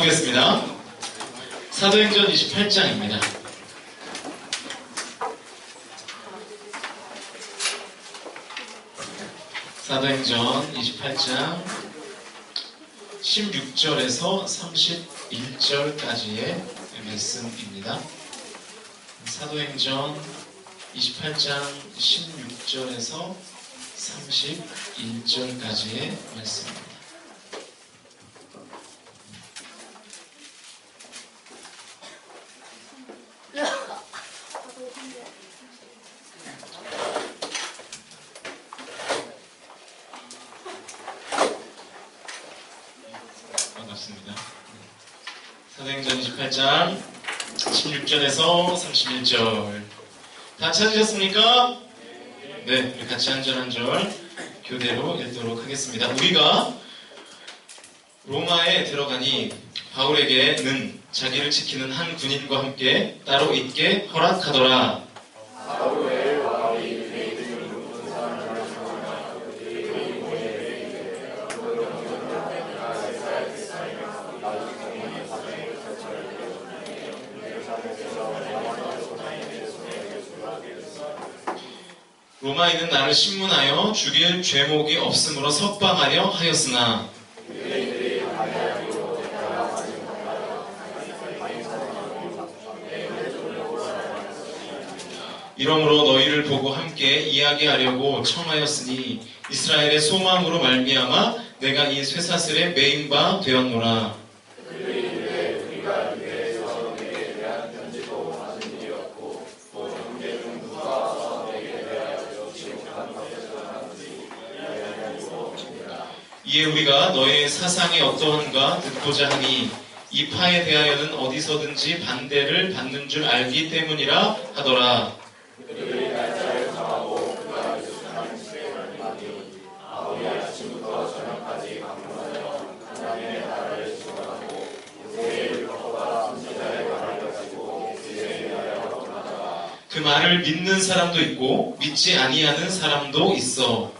보겠습니다. 사도행전 28장입니다. 사도행전 28장 16절에서 31절까지의 말씀입니다. 사도행전 28장 16절에서 31절까지의 말씀입니다. 반갑습니다. 사도행전 28장 16절에서 31절 다 찾으셨습니까? 네, 우리 같이 한 절 한 절 교대로 읽도록 하겠습니다. 우리가 로마에 들어가니 바울에게는 자기를 지키는 한 군인과 함께 따로 있게 허락하더라. 로마인은 나를 신문하여 죽일 죄목이 없으므로 석방하려 하였으나 이러므로 너희를 보고 함께 이야기하려고 청하였으니 이스라엘의 소망으로 말미암아 내가 이 쇠사슬에 매인 바 되었노라. 이에 우리가 너의 사상이 어떠한가 듣고자 하니 이 파에 대하여는 어디서든지 반대를 받는 줄 알기 때문이라 하더라. 그 말을 믿는 사람도 있고 믿지 아니하는 사람도 있어.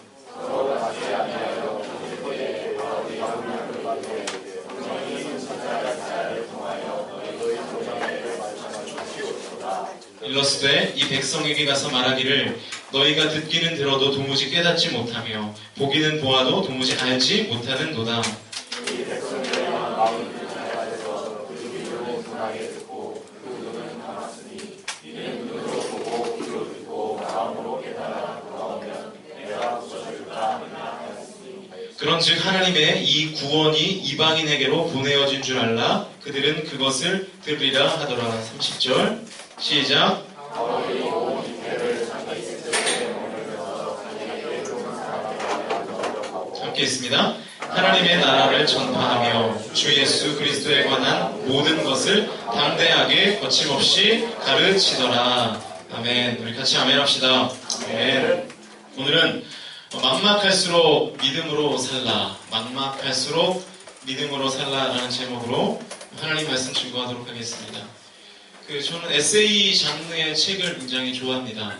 일러스되 이 백성에게 가서 말하기를 너희가 듣기는 들어도 도무지 깨닫지 못하며 보기는 보아도 도무지 알지 못하는도다. 그런즉 하나님의 이 구원이 이방인에게로 보내어진 줄 알라. 그들은 그것을 들으리라 하더라. 30절 시작. 함께 있습니다. 하나님의 나라를 전파하며 주 예수 그리스도에 관한 모든 것을 담대하게 거침없이 가르치더라. 아멘. 우리 같이 아멘 합시다. 아멘. 오늘은 막막할수록 믿음으로 살라, 막막할수록 믿음으로 살라라는 제목으로 하나님 말씀 증거하도록 하겠습니다. 저는 에세이 장르의 책을 굉장히 좋아합니다.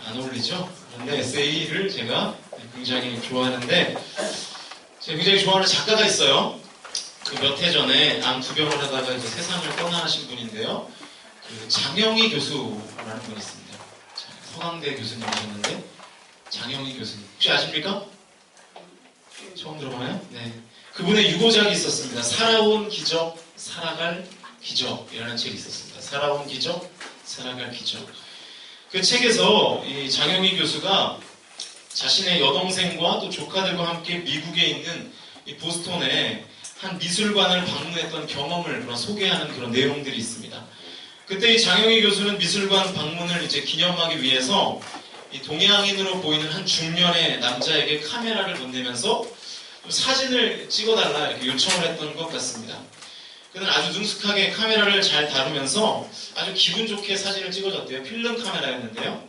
안 어울리죠? 그런데 에세이를 제가 굉장히 좋아하는데, 제가 굉장히 좋아하는 작가가 있어요. 몇 해 전에 암 투병을 하다가 이제 세상을 떠나신 분인데요. 장영희 교수라는 분이 있습니다. 서강대 교수님이셨는데, 장영희 교수님. 혹시 아십니까? 처음 들어보나요? 네. 그분의 유고작이 있었습니다. 살아온 기적, 살아갈 기적이라는 책이 있었습니다. 살아온 기적, 살아갈 기적. 그 책에서 이 장영희 교수가 자신의 여동생과 또 조카들과 함께 미국에 있는 이 보스턴에 한 미술관을 방문했던 경험을 소개하는 그런 내용들이 있습니다. 그때 이 장영희 교수는 미술관 방문을 이제 기념하기 위해서 이 동양인으로 보이는 한 중년의 남자에게 카메라를 건네면서 사진을 찍어달라 이렇게 요청을 했던 것 같습니다. 그는 아주 능숙하게 카메라를 잘 다루면서 아주 기분 좋게 사진을 찍어줬대요. 필름 카메라였는데요.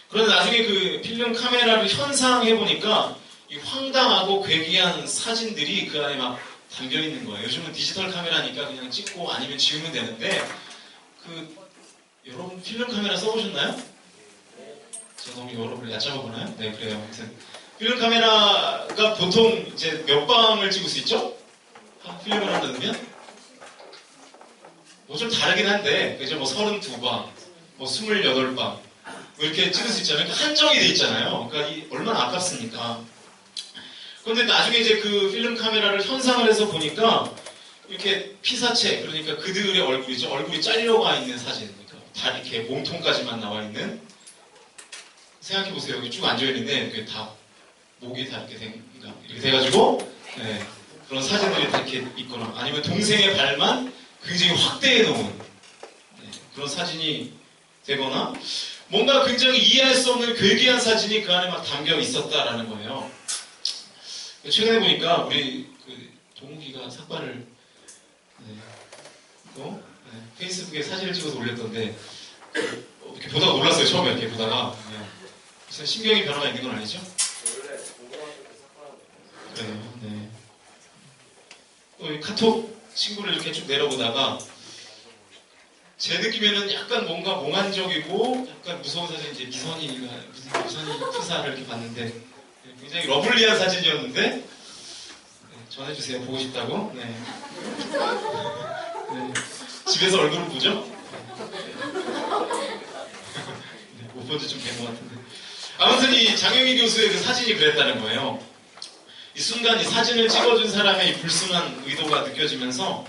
그런데 나중에 그 필름 카메라를 현상해보니까 이 황당하고 괴기한 사진들이 그 안에 막 담겨있는 거예요. 요즘은 디지털 카메라니까 그냥 찍고 아니면 지우면 되는데, 여러분 필름 카메라 써보셨나요? 제가 너무 여러분을 얕잡아보나요? 네, 그래요. 아무튼 필름 카메라가 보통 이제 몇 방을 찍을 수 있죠? 필름을 하나 넣으면 뭐 좀 다르긴 한데 그죠? 뭐 32방, 뭐 28방 뭐 이렇게 찍을 수 있잖아요. 그러니까 한정이 돼 있잖아요. 그러니까 얼마나 아깝습니까? 그런데 나중에 이제 그 필름 카메라를 현상을 해서 보니까 이렇게 피사체, 그러니까 그들의 얼굴이죠. 얼굴이 잘려가 있는 사진. 그러니까 다 이렇게 몸통까지만 나와 있는. 생각해보세요. 여기 쭉 앉아있는데, 이게 다, 목이 다 이렇게 돼가지고, 네, 그런 사진들이 다 이렇게 있거나, 아니면 동생의 발만 굉장히 확대해 놓은, 네, 그런 사진이 되거나, 뭔가 굉장히 이해할 수 없는 괴기한 사진이 그 안에 막 담겨 있었다라는 거예요. 최근에 보니까 우리 그 동욱이가 삭발을 페이스북에 사진을 찍어서 올렸던데 이렇게 보다가 놀랐어요. 처음에 이렇게 보다가 무슨 심경의 변화가 있는 건 아니죠? 그래요. 네. 또 카톡 친구를 이렇게 쭉 내려보다가 제 느낌에는 약간 뭔가 몽환적이고 약간 무서운 사진, 이제 미선이 프사를 이렇게 봤는데 굉장히 러블리한 사진이었는데 네, 전해주세요. 보고 싶다고. 네. 네. 집에서 얼굴을 보죠? 네, 못 본 지 좀 된 것 같은데. 아무튼 이 장영희 교수의 그 사진이 그랬다는 거예요. 이 순간 이 사진을 찍어준 사람의 이 불순한 의도가 느껴지면서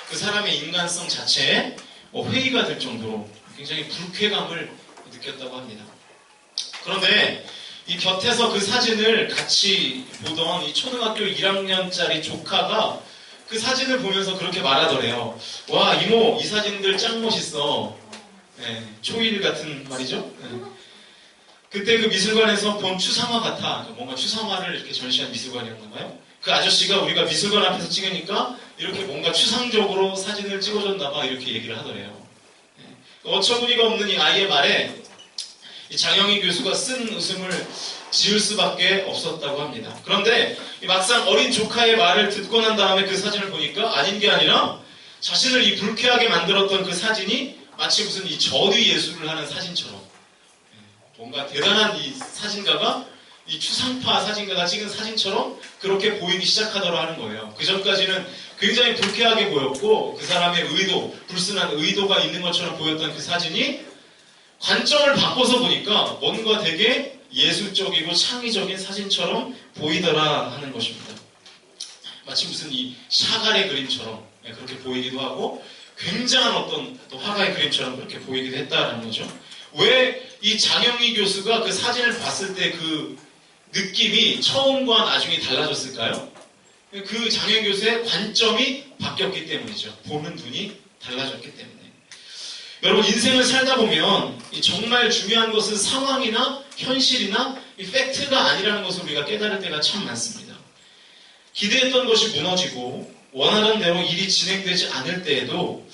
그 사람의 인간성 자체에 회의가 될 정도로 굉장히 불쾌감을 느꼈다고 합니다. 그런데 이 곁에서 그 사진을 같이 보던 이 초등학교 1학년짜리 조카가 그 사진을 보면서 그렇게 말하더래요. 와, 이모, 이 사진들 짱 멋있어. 네, 초일 같은 말이죠. 네. 그때 그 미술관에서 본 추상화 같아. 뭔가 추상화를 이렇게 전시한 미술관이었나봐요. 그 아저씨가 우리가 미술관 앞에서 찍으니까 이렇게 뭔가 추상적으로 사진을 찍어줬나봐. 이렇게 얘기를 하더래요. 네. 어처구니가 없는 이 아이의 말에 이 장영희 교수가 쓴 웃음을 지을 수밖에 없었다고 합니다. 그런데 막상 어린 조카의 말을 듣고 난 다음에 그 사진을 보니까 아닌 게 아니라 자신을 이 불쾌하게 만들었던 그 사진이 마치 무슨 이 전위 예술을 하는 사진처럼 뭔가 대단한 이 사진가가 이 추상파 사진가가 찍은 사진처럼 그렇게 보이기 시작하더라 하는 거예요. 그 전까지는 굉장히 불쾌하게 보였고 그 사람의 의도, 불순한 의도가 있는 것처럼 보였던 그 사진이 관점을 바꿔서 보니까 뭔가 되게 예술적이고 창의적인 사진처럼 보이더라 하는 것입니다. 마치 무슨 이 샤갈의 그림처럼 그렇게 보이기도 하고 굉장한 어떤 또 화가의 그림처럼 그렇게 보이기도 했다라는 거죠. 왜 이 장영희 교수가 그 사진을 봤을 때 그 느낌이 처음과 나중에 달라졌을까요? 그 장영희 교수의 관점이 바뀌었기 때문이죠. 보는 눈이 달라졌기 때문에. 여러분, 인생을 살다 보면 정말 중요한 것은 상황이나 현실이나 이 팩트가 아니라는 것을 우리가 깨달을 때가 참 많습니다. 기대했던 것이 무너지고 원하는 대로 일이 진행되지 않을 때에도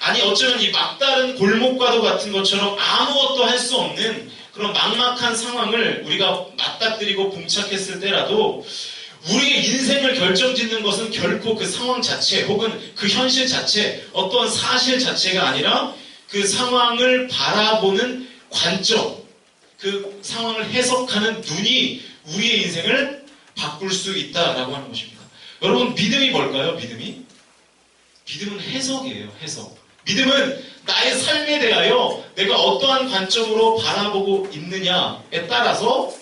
아니 어쩌면 이 막다른 골목과도 같은 것처럼 아무것도 할 수 없는 그런 막막한 상황을 우리가 맞닥뜨리고 봉착했을 때라도 우리의 인생을 결정짓는 것은 결코 그 상황 자체 혹은 그 현실 자체 어떤 사실 자체가 아니라 그 상황을 바라보는 관점, 그 상황을 해석하는 눈이 우리의 인생을 바꿀 수 있다라고 하는 것입니다. 여러분, 믿음이 뭘까요? 믿음은 해석이에요. 해석. 믿음은 나의 삶에 대하여 내가 어떠한 관점으로 바라보고 있느냐에 따라서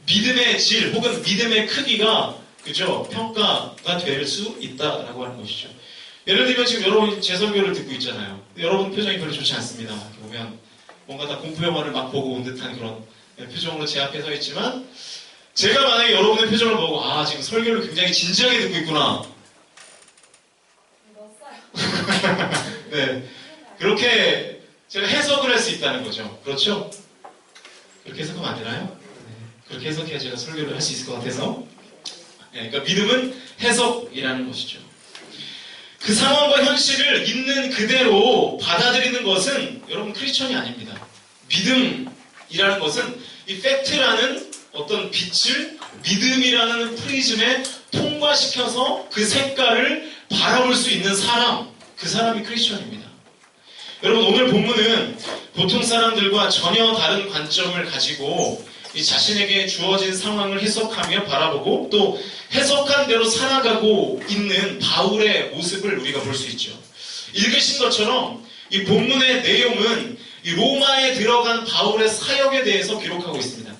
믿음의 질 혹은 믿음의 크기가 그죠? 평가가 될 수 있다라고 하는 것이죠. 예를 들면 지금 여러분 제 설교를 듣고 있잖아요. 여러분 표정이 별로 좋지 않습니다. 이렇게 보면 뭔가 다 공포 영화를 막 보고 온 듯한 그런 표정으로 제 앞에 서 있지만 제가 만약에 여러분의 표정을 보고 아 지금 설교를 굉장히 진지하게 듣고 있구나. 네, 그렇게 제가 해석을 할 수 있다는 거죠. 그렇죠? 그렇게 해석하면 안 되나요? 네, 그렇게 해석해야 제가 설교를 할 수 있을 것 같아서. 네, 그러니까 믿음은 해석이라는 것이죠. 그 상황과 현실을 있는 그대로 받아들이는 것은 여러분 크리스천이 아닙니다. 믿음이라는 것은 이 팩트라는 어떤 빛을 믿음이라는 프리즘에 통과시켜서 그 색깔을 바라볼 수 있는 사람, 그 사람이 크리스천입니다. 여러분 오늘 본문은 보통 사람들과 전혀 다른 관점을 가지고 이 자신에게 주어진 상황을 해석하며 바라보고 또 해석한 대로 살아가고 있는 바울의 모습을 우리가 볼 수 있죠. 읽으신 것처럼 이 본문의 내용은 이 로마에 들어간 바울의 사역에 대해서 기록하고 있습니다.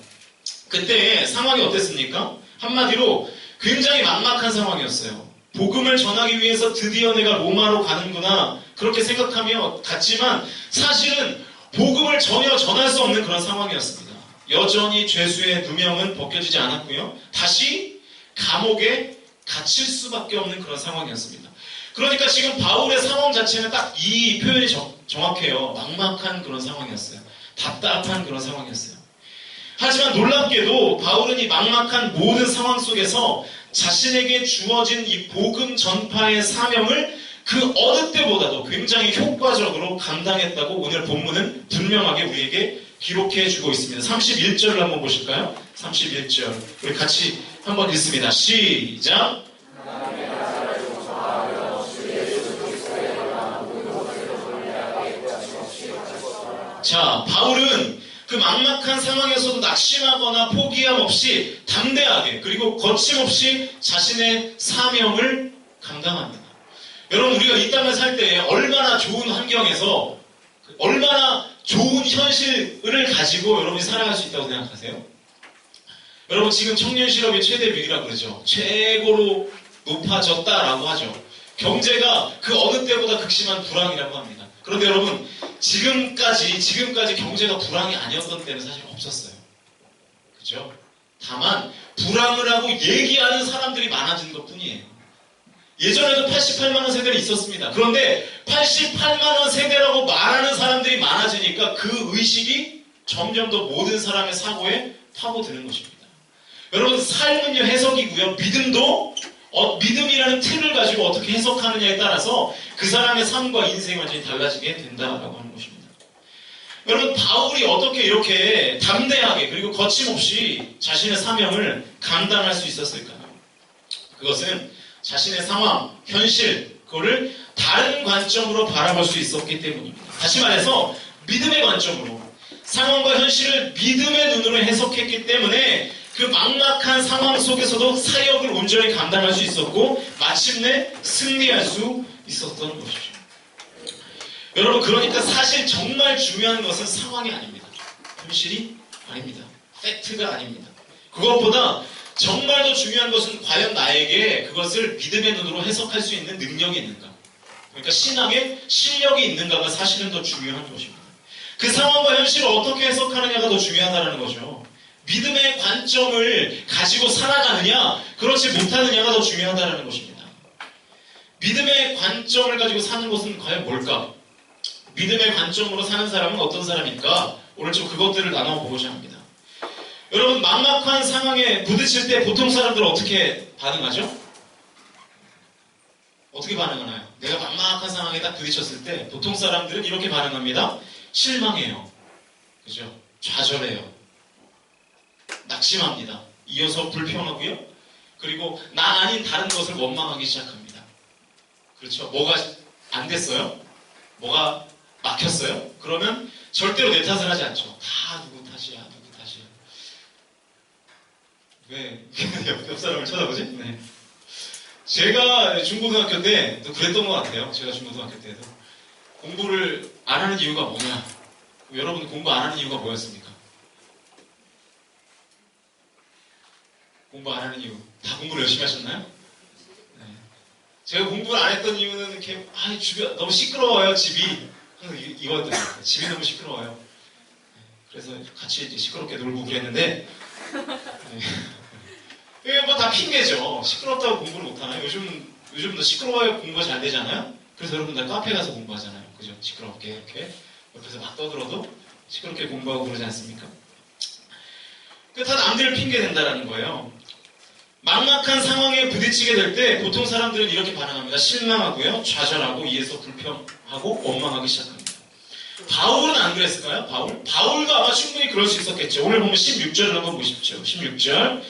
그때 상황이 어땠습니까? 한마디로 굉장히 막막한 상황이었어요. 복음을 전하기 위해서 드디어 내가 로마로 가는구나 그렇게 생각하며 갔지만 사실은 복음을 전혀 전할 수 없는 그런 상황이었습니다. 여전히 죄수의 누명은 벗겨지지 않았고요. 다시 감옥에 갇힐 수밖에 없는 그런 상황이었습니다. 그러니까 지금 바울의 상황 자체는 딱 이 표현이 정확해요. 막막한 그런 상황이었어요. 답답한 그런 상황이었어요. 하지만 놀랍게도 바울은 이 막막한 모든 상황 속에서 자신에게 주어진 이 복음 전파의 사명을 그 어느 때보다도 굉장히 효과적으로 감당했다고 오늘 본문은 분명하게 우리에게 기록해주고 있습니다. 31절을 한번 보실까요? 31절 우리 같이 한번 읽습니다. 시작! 자, 바울은 그 막막한 상황에서도 낙심하거나 포기함 없이 담대하게 그리고 거침없이 자신의 사명을 감당합니다. 여러분 우리가 이 땅을 살 때 얼마나 좋은 환경에서 얼마나 좋은 현실을 가지고 여러분이 살아갈 수 있다고 생각하세요? 여러분 지금 청년 실업이 최대 위기라고 그러죠. 최고로 높아졌다라고 하죠. 경제가 그 어느 때보다 극심한 불황이라고 합니다. 그런데 여러분 지금까지 경제가 불황이 아니었던 때는 사실 없었어요. 그죠? 다만 불황을 하고 얘기하는 사람들이 많아지는 것 뿐이에요. 예전에도 88만원 세대는 있었습니다. 그런데 88만원 세대라고 말하는 사람들이 많아지니까 그 의식이 점점 더 모든 사람의 사고에 파고드는 것입니다. 여러분 삶은요 해석이고요. 믿음도 믿음이라는 틀을 가지고 어떻게 해석하느냐에 따라서 그 사람의 삶과 인생이 완전히 달라지게 된다라고 하는 것입니다. 여러분 바울이 어떻게 이렇게 담대하게 그리고 거침없이 자신의 사명을 감당할 수 있었을까요? 그것은 자신의 상황, 현실, 그거를 다른 관점으로 바라볼 수 있었기 때문입니다. 다시 말해서 믿음의 관점으로 상황과 현실을 믿음의 눈으로 해석했기 때문에 그 막막한 상황 속에서도 사역을 온전히 감당할 수 있었고 마침내 승리할 수 있었던 것이죠. 여러분 그러니까 사실 정말 중요한 것은 상황이 아닙니다. 현실이 아닙니다. 팩트가 아닙니다. 그것보다 정말 더 중요한 것은 과연 나에게 그것을 믿음의 눈으로 해석할 수 있는 능력이 있는가. 그러니까 신앙에 실력이 있는가가 사실은 더 중요한 것입니다. 그 상황과 현실을 어떻게 해석하느냐가 더 중요하다는 거죠. 믿음의 관점을 가지고 살아가느냐, 그렇지 못하느냐가 더 중요하다는 것입니다. 믿음의 관점을 가지고 사는 것은 과연 뭘까? 믿음의 관점으로 사는 사람은 어떤 사람일까? 오늘 좀 그것들을 나눠보고자 합니다. 여러분 막막한 상황에 부딪힐 때 보통 사람들은 어떻게 반응하죠? 어떻게 반응하나요? 내가 막막한 상황에 딱 부딪혔을 때 보통 사람들은 이렇게 반응합니다. 실망해요. 그죠? 좌절해요. 낙심합니다. 이어서 불평하고요. 그리고 나 아닌 다른 것을 원망하기 시작합니다. 그렇죠? 뭐가 안 됐어요? 뭐가 막혔어요? 그러면 절대로 내 탓을 하지 않죠. 다 누구 탓이야. 왜 옆 사람을 쳐다보지? 네. 제가 중고등학교 때도 그랬던 것 같아요. 제가 중고등학교 때도 공부를 안 하는 이유가 뭐냐? 여러분 공부 안 하는 이유가 뭐였습니까? 공부 안 하는 이유 다 공부를 열심히 하셨나요? 네. 제가 공부를 안 했던 이유는 이렇게 주변 너무 시끄러워요 집이. 이거였던 것 같아요. 집이 너무 시끄러워요. 네. 그래서 같이 이제 시끄럽게 놀고 그랬는데. 네. 이게 뭐 다 핑계죠. 시끄럽다고 공부를 못하나요? 요즘도 시끄러워야 공부가 잘 되잖아요? 그래서 여러분 다 카페 가서 공부하잖아요. 그죠? 시끄럽게 이렇게 옆에서 막 떠들어도 시끄럽게 공부하고 그러지 않습니까? 그 다 남들 핑계 된다라는 거예요. 막막한 상황에 부딪히게 될 때 보통 사람들은 이렇게 반응합니다. 실망하고요. 좌절하고 이에서 불평하고 원망하기 시작합니다. 바울은 안 그랬을까요? 바울도 아마 충분히 그럴 수 있었겠죠. 오늘 보면 16절을 한번 보십시오. 16절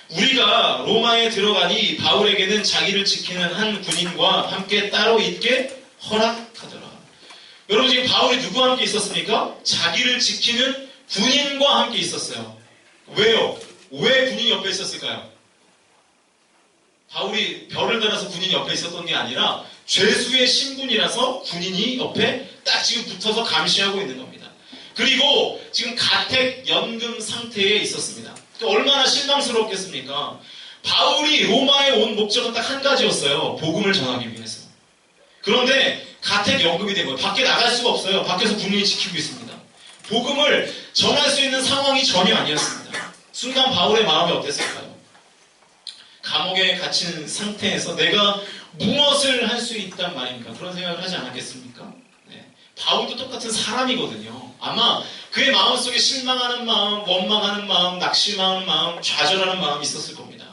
우리가 로마에 들어가니 바울에게는 자기를 지키는 한 군인과 함께 따로 있게 허락하더라. 여러분 지금 바울이 누구와 함께 있었습니까? 자기를 지키는 군인과 함께 있었어요. 왜요? 왜 군인이 옆에 있었을까요? 바울이 별을 달아서 군인이 옆에 있었던 게 아니라 죄수의 신분이라서 군인이 옆에 딱 지금 붙어서 감시하고 있는 겁니다. 그리고 지금 가택 연금 상태에 있었습니다. 얼마나 실망스럽겠습니까? 바울이 로마에 온 목적은 딱 한 가지였어요. 복음을 전하기 위해서. 그런데 가택 연금이 된 거예요. 밖에 나갈 수가 없어요. 밖에서 군인이 지키고 있습니다. 복음을 전할 수 있는 상황이 전혀 아니었습니다. 순간 바울의 마음이 어땠을까요? 감옥에 갇힌 상태에서 내가 무엇을 할 수 있단 말입니까? 그런 생각을 하지 않았겠습니까? 네. 바울도 똑같은 사람이거든요. 아마 그의 마음속에 실망하는 마음, 원망하는 마음, 낙심하는 마음, 좌절하는 마음이 있었을 겁니다.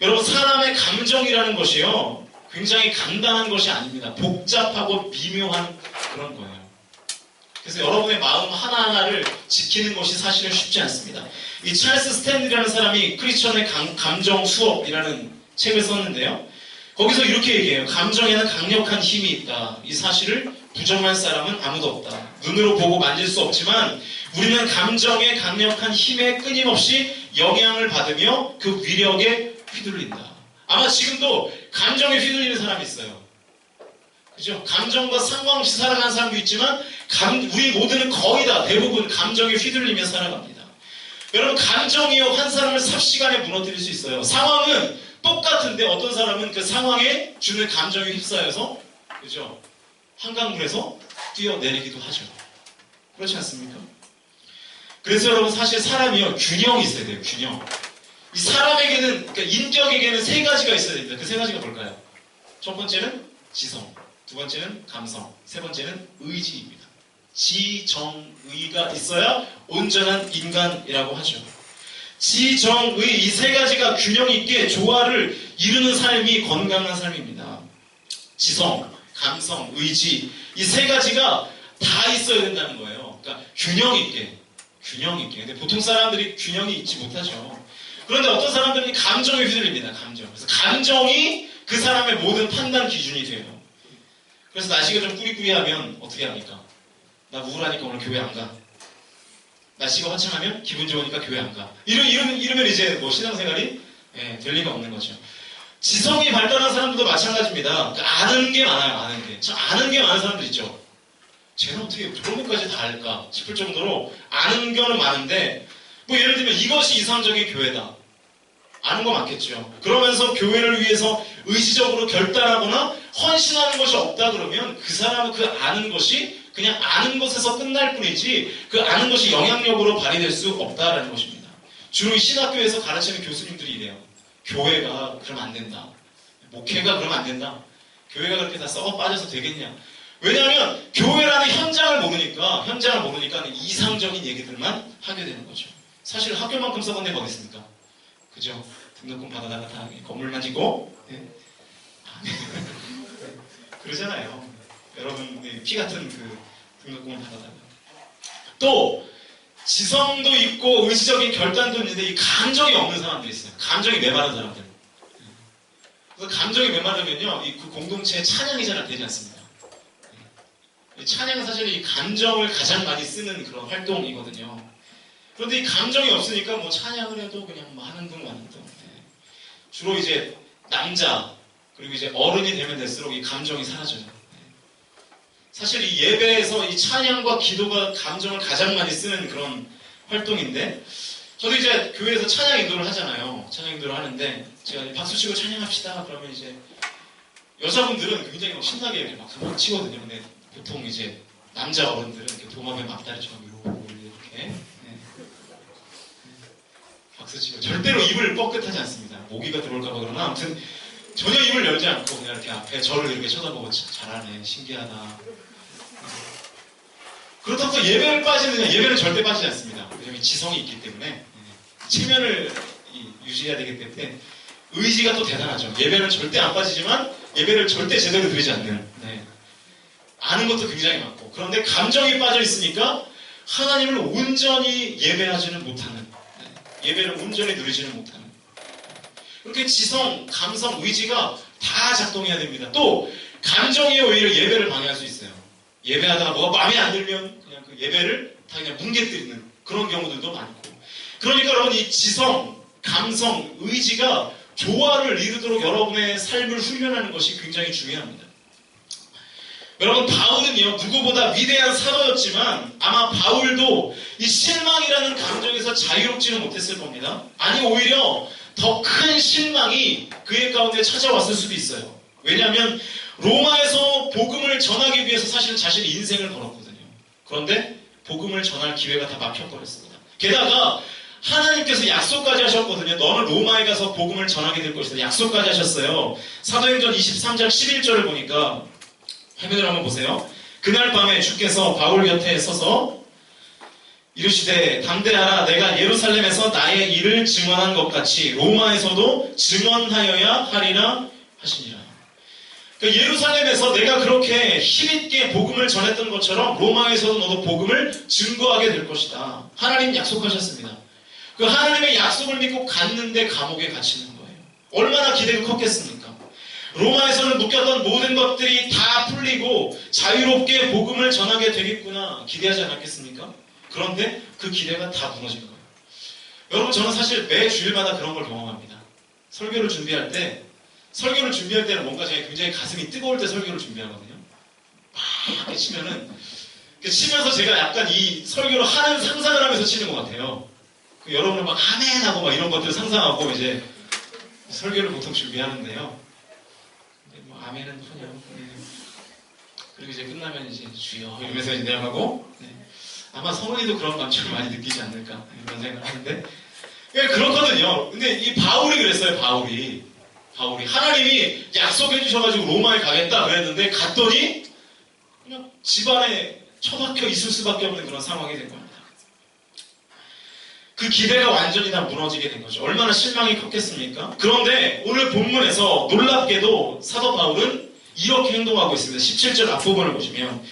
여러분, 사람의 감정이라는 것이요, 굉장히 간단한 것이 아닙니다. 복잡하고 미묘한 그런 거예요. 그래서 여러분의 마음 하나하나를 지키는 것이 사실은 쉽지 않습니다. 이 찰스 스탠리라는 사람이 크리스천의 감정 수업이라는 책을 썼는데요. 거기서 이렇게 얘기해요. 감정에는 강력한 힘이 있다. 이 사실을 부정할 사람은 아무도 없다. 눈으로 보고 만질 수 없지만 우리는 감정의 강력한 힘에 끊임없이 영향을 받으며 그 위력에 휘둘린다. 아마 지금도 감정에 휘둘리는 사람이 있어요. 그죠? 감정과 상관없이 살아가는 사람도 있지만 우리 모두는 거의 다 대부분 감정에 휘둘리며 살아갑니다. 여러분, 감정이요 한 사람을 삽시간에 무너뜨릴 수 있어요. 상황은 똑같은데 어떤 사람은 그 상황에 주는 감정에 휩싸여서, 그죠? 한강물에서 뛰어내리기도 하죠. 그렇지 않습니까? 그래서 여러분, 사실 사람이요 균형이 있어야 돼요. 균형. 이 사람에게는, 그러니까 인격에게는 세 가지가 있어야 됩니다. 그 세 가지가 뭘까요? 첫 번째는 지성, 두 번째는 감성, 세 번째는 의지입니다. 지정의가 있어야 온전한 인간이라고 하죠. 지정의 이 세 가지가 균형 있게 조화를 이루는 삶이 건강한 삶입니다. 지성, 감성, 의지 이 세 가지가 다 있어야 된다는 거예요. 그러니까 균형 있게. 근데 보통 사람들이 균형이 있지 못하죠. 그런데 어떤 사람들은 감정에 휘둘립니다. 그래서 감정이 그 사람의 모든 판단 기준이 돼요. 그래서 날씨가 좀 꾸리꾸리하면 어떻게 합니까? 나 우울하니까 오늘 교회 안 가. 날씨가 화창하면 기분 좋으니까 교회 안 가. 이러면 이제 뭐 신앙생활이 될 리가 없는 거죠. 지성이 발달한 사람들도 마찬가지입니다. 그러니까 아는 게 많아요. 아는 게 많은 사람들 있죠. 쟤는 어떻게 그런 것까지 다 알까 싶을 정도로 아는 거는 많은데, 뭐 예를 들면 이것이 이상적인 교회다. 아는 거 많겠죠. 그러면서 교회를 위해서 의지적으로 결단하거나 헌신하는 것이 없다 그러면 그 사람은 그 아는 것이 그냥 아는 것에서 끝날 뿐이지 그 아는 것이 영향력으로 발휘될 수 없다라는 것입니다. 주로 이 신학교에서 가르치는 교수님들이 이래요. 교회가 그러면 안 된다. 목회가 그러면 안 된다. 교회가 그렇게 다 썩어 빠져서 되겠냐. 왜냐하면 교회라는 현장을 모르니까 이상적인 얘기들만 하게 되는 거죠. 사실 학교만큼 썩은 데가 어디 있습니까? 그죠? 등록금 받아다가 다 건물만 짓고 그러잖아요. 여러분 피 같은 그 등록금을 받아다가 또 지성도 있고 의지적인 결단도 있는데 이 감정이 없는 사람들이 있어요. 감정이 메마른 사람들. 그래서 감정이 메마르면요 그 공동체에 찬양이 잘 되지 않습니다. 찬양은 사실 이 감정을 가장 많이 쓰는 그런 활동이거든요. 그런데 이 감정이 없으니까 뭐 찬양을 해도 그냥 뭐 하는 둥 마는 둥. 주로 이제 남자 그리고 이제 어른이 되면 될수록 이 감정이 사라져요. 사실 이 예배에서 이 찬양과 기도가 감정을 가장 많이 쓰는 그런 활동인데, 저도 이제 교회에서 찬양 인도를 하잖아요. 찬양 인도를 하는데 제가 박수 치고 찬양합시다 그러면 이제 여자분들은 굉장히 막 신나게 이렇게 막 치거든요. 근데 보통 이제 남자 어른들은 이렇게 도마뱀 앞다리처럼 이렇게 박수치고 절대로 입을 뻐끗하지 않습니다. 모기가 들어올까봐 그러나 아무튼 전혀 입을 열지 않고 그냥 이렇게 앞에 저를 이렇게 쳐다보고 잘하네, 신기하다. 그렇다고 예배를 빠지느냐? 예배는 절대 빠지지 않습니다. 왜냐하면 지성이 있기 때문에 체면을 유지해야 되기 때문에 의지가 또 대단하죠. 예배는 절대 안 빠지지만 예배를 절대 제대로 드리지 않는 아는 것도 굉장히 많고, 그런데 감정이 빠져 있으니까 하나님을 온전히 예배하지는 못하는, 예배를 온전히 누리지는 못하는, 이렇게 지성, 감성, 의지가 다 작동해야 됩니다. 또 감정이 오히려 예배를 방해할 수 있어요. 예배하다가 뭐가 마음에 안 들면 그냥 그 예배를 다 그냥 뭉개뜨리는 그런 경우들도 많고, 그러니까 여러분 이 지성, 감성, 의지가 조화를 이루도록 여러분의 삶을 훈련하는 것이 굉장히 중요합니다. 여러분 바울은요 누구보다 위대한 사도였지만 아마 바울도 이 실망이라는 감정에서 자유롭지는 못했을 겁니다. 아니 오히려 더 큰 실망이 그의 가운데 찾아왔을 수도 있어요. 왜냐하면 로마에서 복음을 전하기 위해서 사실 자신의 인생을 걸었거든요. 그런데 복음을 전할 기회가 다 막혀버렸습니다. 게다가 하나님께서 약속까지 하셨거든요. 너는 로마에 가서 복음을 전하게 될 것이다. 약속까지 하셨어요. 사도행전 23장 11절을 보니까 화면을 한번 보세요. 그날 밤에 주께서 바울 곁에 서서 이르시되 담대하라. 내가 예루살렘에서 나의 일을 증언한 것 같이 로마에서도 증언하여야 하리라 하시니라. 그러니까 예루살렘에서 내가 그렇게 힘있게 복음을 전했던 것처럼 로마에서도 너도 복음을 증거하게 될 것이다. 하나님 약속하셨습니다. 그 하나님의 약속을 믿고 갔는데 감옥에 갇히는 거예요. 얼마나 기대가 컸겠습니까? 로마에서는 묶였던 모든 것들이 다 풀리고 자유롭게 복음을 전하게 되겠구나 기대하지 않았겠습니까? 그런데 그 기대가 다 무너진 거예요. 여러분 저는 사실 매 주일마다 그런 걸 경험합니다. 설교를 준비할 때는 뭔가 제가 굉장히 가슴이 뜨거울 때 설교를 준비하거든요. 막 치면은 치면서 제가 약간 이 설교를 하는 상상을 하면서 치는 것 같아요. 여러분은 막 아멘 하고 막 이런 것들을 상상하고 이제 설교를 보통 준비하는데요. 뭐 아멘은 그냥 그리고 이제 끝나면 이제 주여 이러면서 이제 내려가고 아마 성은이도 그런 감정을 많이 느끼지 않을까 이런 생각을 하는데 그렇거든요. 근데 이 바울이 그랬어요. 바울이 하나님이 약속해 주셔가지고 로마에 가겠다 그랬는데 갔더니 그냥 집안에 처박혀 있을 수밖에 없는 그런 상황이 된 겁니다. 그 기대가 완전히 다 무너지게 된 거죠. 얼마나 실망이 컸겠습니까? 그런데 오늘 본문에서 놀랍게도 사도 바울은 이렇게 행동하고 있습니다. 17절 앞부분을 보시면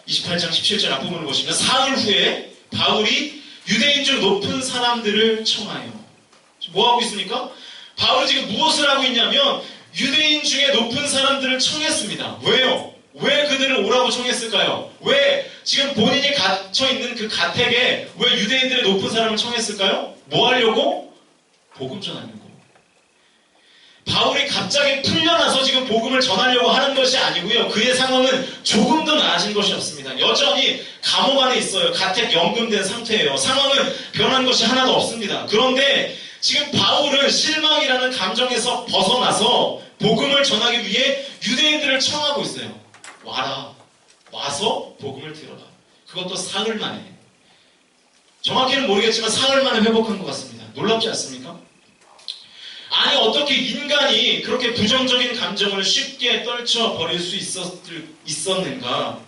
28장 17절 앞부분을 보시면 사흘 후에 바울이 유대인 중 높은 사람들을 청하여 뭐 하고 있습니까? 바울이 지금 무엇을 하고 있냐면 유대인 중에 높은 사람들을 청했습니다. 왜요? 왜 그들을 오라고 청했을까요? 왜 지금 본인이 갇혀있는 그 가택에 왜 유대인들의 높은 사람을 청했을까요? 뭐 하려고? 복음 전하려고. 바울이 갑자기 풀려나서 지금 복음을 전하려고 하는 것이 아니고요. 그의 상황은 조금도 나아진 것이 없습니다. 여전히 감옥 안에 있어요. 가택 연금된 상태예요. 상황은 변한 것이 하나도 없습니다. 그런데 지금 바울은 실망이라는 감정에서 벗어나서 복음을 전하기 위해 유대인들을 청하고 있어요. 와라. 와서 복음을 들어라. 그것도 사흘 만에. 정확히는 모르겠지만 사흘 만에 회복한 것 같습니다. 놀랍지 않습니까? 아니 어떻게 인간이 그렇게 부정적인 감정을 쉽게 떨쳐버릴 수 있었는가?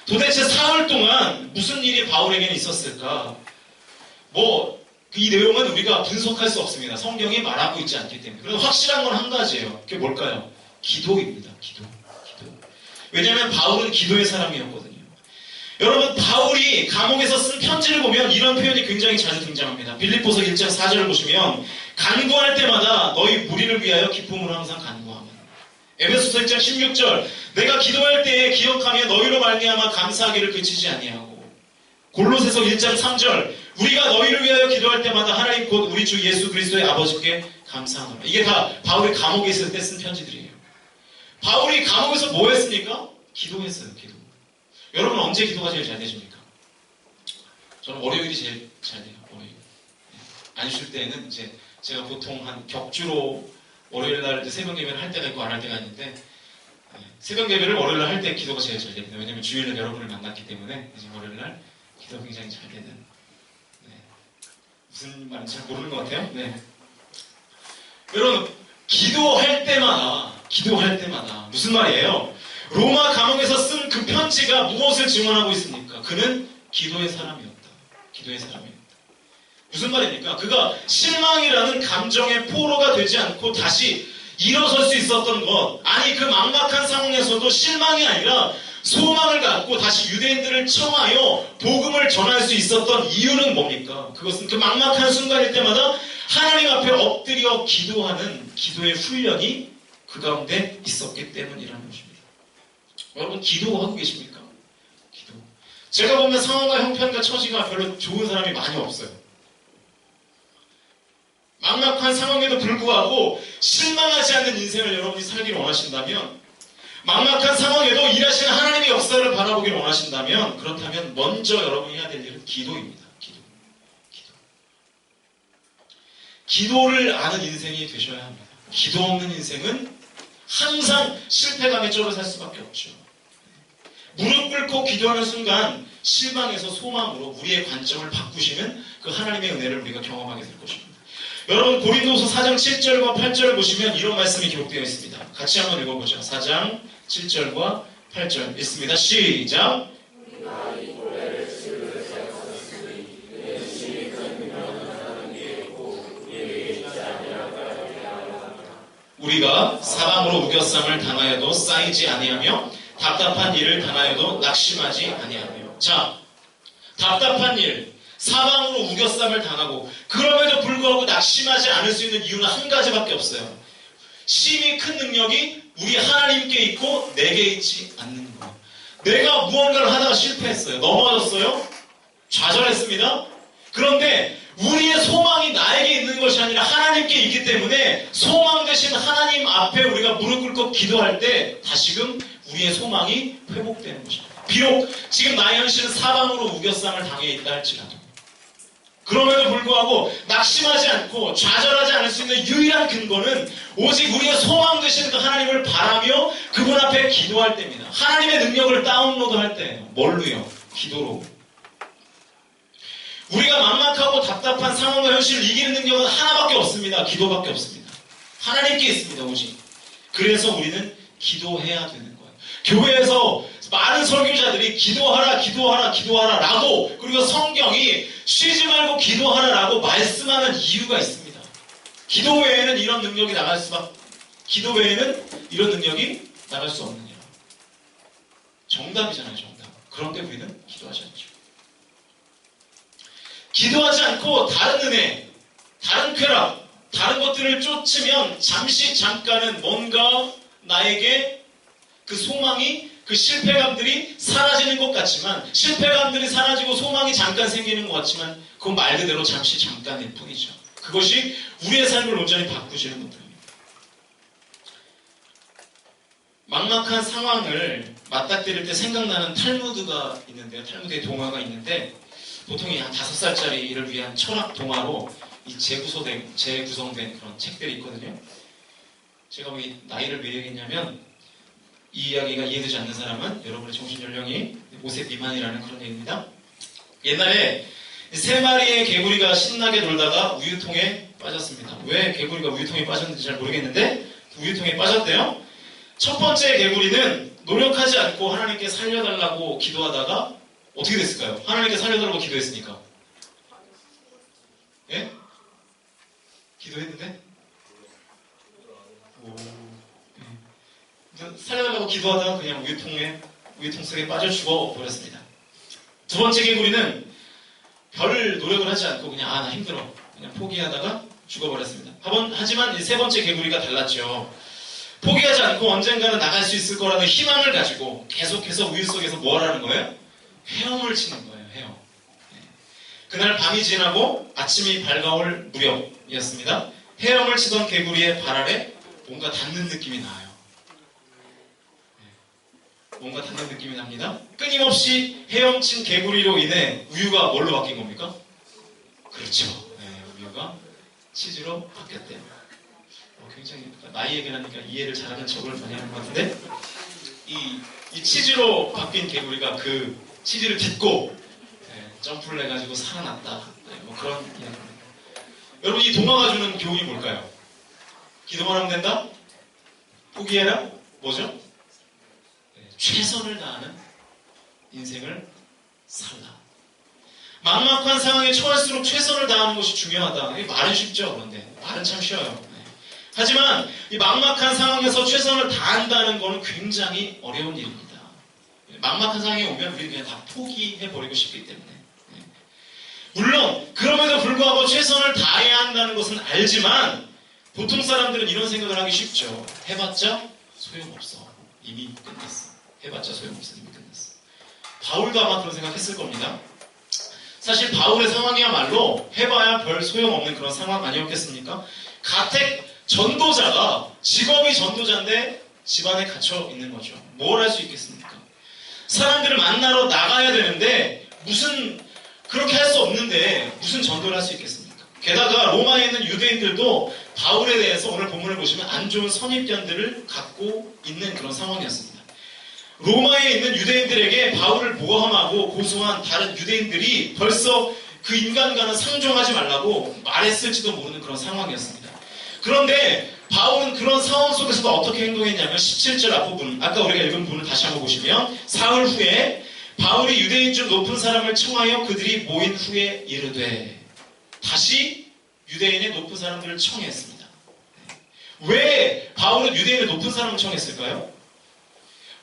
도대체 사흘 동안 무슨 일이 바울에게는 있었을까? 이 내용은 우리가 분석할 수 없습니다. 성경이 말하고 있지 않기 때문에. 그래서 확실한 건 한 가지예요. 그게 뭘까요? 기도입니다. 기도. 왜냐하면 바울은 기도의 사람이었거든요. 여러분 바울이 감옥에서 쓴 편지를 보면 이런 표현이 굉장히 자주 등장합니다. 빌립보서 1장 4절을 보시면 간구할 때마다 너희 무리를 위하여 기쁨으로 항상 간구하며 에베소서 1장 16절 내가 기도할 때에 기억하며 너희로 말미암아 감사하기를 그치지 아니하고 골로새서 1장 3절 우리가 너희를 위하여 기도할 때마다 하나님 곧 우리 주 예수 그리스도의 아버지께 감사하노라. 이게 다 바울이 감옥에 있을 때 쓴 편지들이에요. 바울이 감옥에서 뭐 했습니까? 기도했어요. 기도. 여러분 언제 기도가 제일 잘 되십니까? 저는 월요일이 제일 잘 돼요. 월요일. 안 쉴 때는 이제 제가 보통 한 격주로 월요일 날 새벽 예배를 할 때가 있고 안 할 때가 있는데 새벽 예배를 월요일 날 할 때 기도가 제일 잘 됩니다. 왜냐면 주일날 여러분을 만났기 때문에 이제 월요일 날 기도가 굉장히 잘 되는. 무슨 말인지 잘 모르는 것 같아요. 여러분 기도할 때마다 무슨 말이에요? 로마 감옥에서 쓴 그 편지가 무엇을 증언하고 있습니까? 그는 기도의 사람이었다. 무슨 말입니까? 그가 실망이라는 감정의 포로가 되지 않고 다시 일어설 수 있었던 것. 아니 그 막막한 상황에서도 실망이 아니라 소망을 갖고 다시 유대인들을 청하여 복음을 전할 수 있었던 이유는 뭡니까? 그것은 그 막막한 순간일 때마다 하나님 앞에 엎드려 기도하는 기도의 훈련이 그 가운데 있었기 때문이라는 것입니다. 여러분 기도하고 계십니까? 기도. 제가 보면 상황과 형편과 처지가 별로 좋은 사람이 많이 없어요. 막막한 상황에도 불구하고 실망하지 않는 인생을 여러분이 살기를 원하신다면, 막막한 상황에도 일하시는 하나님의 역사를 바라보기를 원하신다면, 그렇다면 먼저 여러분이 해야 될 일은 기도입니다. 기도를 아는 인생이 되셔야 합니다. 기도 없는 인생은 항상 실패감에 쩔어 살 수밖에 없죠. 무릎 꿇고 기도하는 순간 실망에서 소망으로 우리의 관점을 바꾸시는 그 하나님의 은혜를 우리가 경험하게 될 것입니다. 여러분, 고린도서 4장 7절과 8절을 보시면 이런 말씀이 기록되어 있습니다. 같이 한번 읽어보죠. 4장 7절과 8절 읽습니다. 시작! 우리가 사방으로 우겨쌈을 당하여도 쌓이지 아니하며 답답한 일을 당하여도 낙심하지 아니하며. 자, 답답한 일, 사방으로 우겨쌈을 당하고 그럼에도 불구하고 낙심하지 않을 수 있는 이유는 한 가지밖에 없어요. 심히 큰 능력이 우리 하나님께 있고 내게 있지 않는 거예요. 내가 무언가를 하다가 실패했어요. 넘어졌어요. 좌절했습니다. 그런데 우리의 소망이 나에게 있는 것이 아니라 하나님께 있기 때문에 소망 되신 하나님 앞에 우리가 무릎 꿇고 기도할 때 다시금 우리의 소망이 회복되는 것입니다. 비록 지금 나의 현실은 사방으로 우겨쌈을 당해 있다 할지라도, 그럼에도 불구하고 낙심하지 않고 좌절하지 않을 수 있는 유일한 근거는 오직 우리의 소망 되시는 그 하나님을 바라며 그분 앞에 기도할 때입니다. 하나님의 능력을 다운로드할 때. 뭘로요? 기도로. 우리가 막막하고 답답한 상황과 현실을 이기는 능력은 하나밖에 없습니다. 기도밖에 없습니다. 하나님께 있습니다. 오직. 그래서 우리는 기도해야 되는 거예요. 교회에서 많은 설교자들이 기도하라 라고, 그리고 성경이 쉬지 말고 기도하라라고 말씀하는 이유가 있습니다. 기도 외에는 이런 능력이 나갈 수 없느냐. 정답이잖아요, 정답. 그런데 우리는 기도하지 않죠. 기도하지 않고 다른 은혜, 다른 쾌락, 다른 것들을 쫓으면 잠깐은 뭔가 나에게 그 소망이, 그 실패감들이 사라지는 것 같지만, 실패감들이 사라지고 소망이 잠깐 생기는 것 같지만 그건 말 그대로 잠깐일 뿐이죠. 그것이 우리의 삶을 온전히 바꾸지는 못합니다. 막막한 상황을 맞닥뜨릴 때 생각나는 탈무드가 있는데요. 탈무드의 동화가 있는데, 보통 한 5살짜리를 위한 철학 동화로 재구성된 그런 책들이 있거든요. 제가 왜 나이를 왜 얘기했냐면, 이 이야기가 이해되지 않는 사람은 여러분의 정신연령이 5세 미만이라는 그런 얘기입니다. 옛날에 3마리의 개구리가 신나게 놀다가 우유통에 빠졌습니다. 왜 개구리가 우유통에 빠졌는지 잘 모르겠는데 우유통에 빠졌대요. 첫 번째 개구리는 노력하지 않고 하나님께 살려달라고 기도하다가 어떻게 됐을까요? 하나님께 살려달라고 기도했으니까. 예? 기도했는데? 살려달라고 기도하다가 그냥 우유통 속에 빠져 죽어버렸습니다. 두 번째 개구리는 별 노력을 하지 않고 그냥 나 힘들어. 그냥 포기하다가 죽어버렸습니다. 하지만 세 번째 개구리가 달랐죠. 포기하지 않고 언젠가는 나갈 수 있을 거라는 희망을 가지고 계속해서 우유 속에서 뭘 하는 거예요? 헤엄을 치는 거예요. 헤엄. 그날 밤이 지나고 아침이 밝아올 무렵이었습니다. 헤엄을 치던 개구리의 발 아래 뭔가 닿는 느낌이 나요. 뭔가 닿는 느낌이 납니다. 끊임없이 헤엄친 개구리로 인해 우유가 뭘로 바뀐 겁니까? 그렇죠. 우유가 치즈로 바뀌었대요. 굉장히 나이 얘기를 하니까 이해를 잘하는 척을 많이 하는 것 같은데, 이 치즈로 바뀐 개구리가 그 치즈를 딛고 점프를 해가지고 살아났다. 뭐 그런 이야기입니다. 여러분, 이 동화가 주는 교훈이 뭘까요? 기도만 하면 된다? 포기해라? 뭐죠? 최선을 다하는 인생을 살라. 막막한 상황에 처할수록 최선을 다하는 것이 중요하다. 이게 말은 쉽죠. 그런데 말은 참 쉬워요. 하지만 이 막막한 상황에서 최선을 다한다는 것은 굉장히 어려운 일입니다. 막막한 상황에 오면 우리는 그냥 다 포기해버리고 싶기 때문에. 물론 그럼에도 불구하고 최선을 다해야 한다는 것은 알지만, 보통 사람들은 이런 생각을 하기 쉽죠. 해봤자 소용없어. 이미 끝났어. 해봤자 소용없어. 이미 끝났어. 바울도 아마 그런 생각했을 겁니다. 사실 바울의 상황이야말로 해봐야 별 소용없는 그런 상황 아니었겠습니까? 가택 전도자가 직업이 전도자인데 집안에 갇혀 있는 거죠. 뭘 할 수 있겠습니까? 사람들을 만나러 나가야 되는데 그렇게 할 수 없는데 무슨 전도를 할 수 있겠습니까? 게다가 로마에 있는 유대인들도 바울에 대해서 오늘 본문을 보시면 안 좋은 선입견들을 갖고 있는 그런 상황이었습니다. 로마에 있는 유대인들에게 바울을 모함하고 고소한 다른 유대인들이 벌써 그 인간과는 상종하지 말라고 말했을지도 모르는 그런 상황이었습니다. 그런데 바울은 그런 상황 속에서도 어떻게 행동했냐면 17절 앞부분, 아까 우리가 읽은 부분을 다시 한번 보시면 사흘 후에 바울이 유대인 중 높은 사람을 청하여 그들이 모인 후에 이르되, 다시 유대인의 높은 사람들을 청했습니다. 왜 바울은 유대인의 높은 사람을 청했을까요?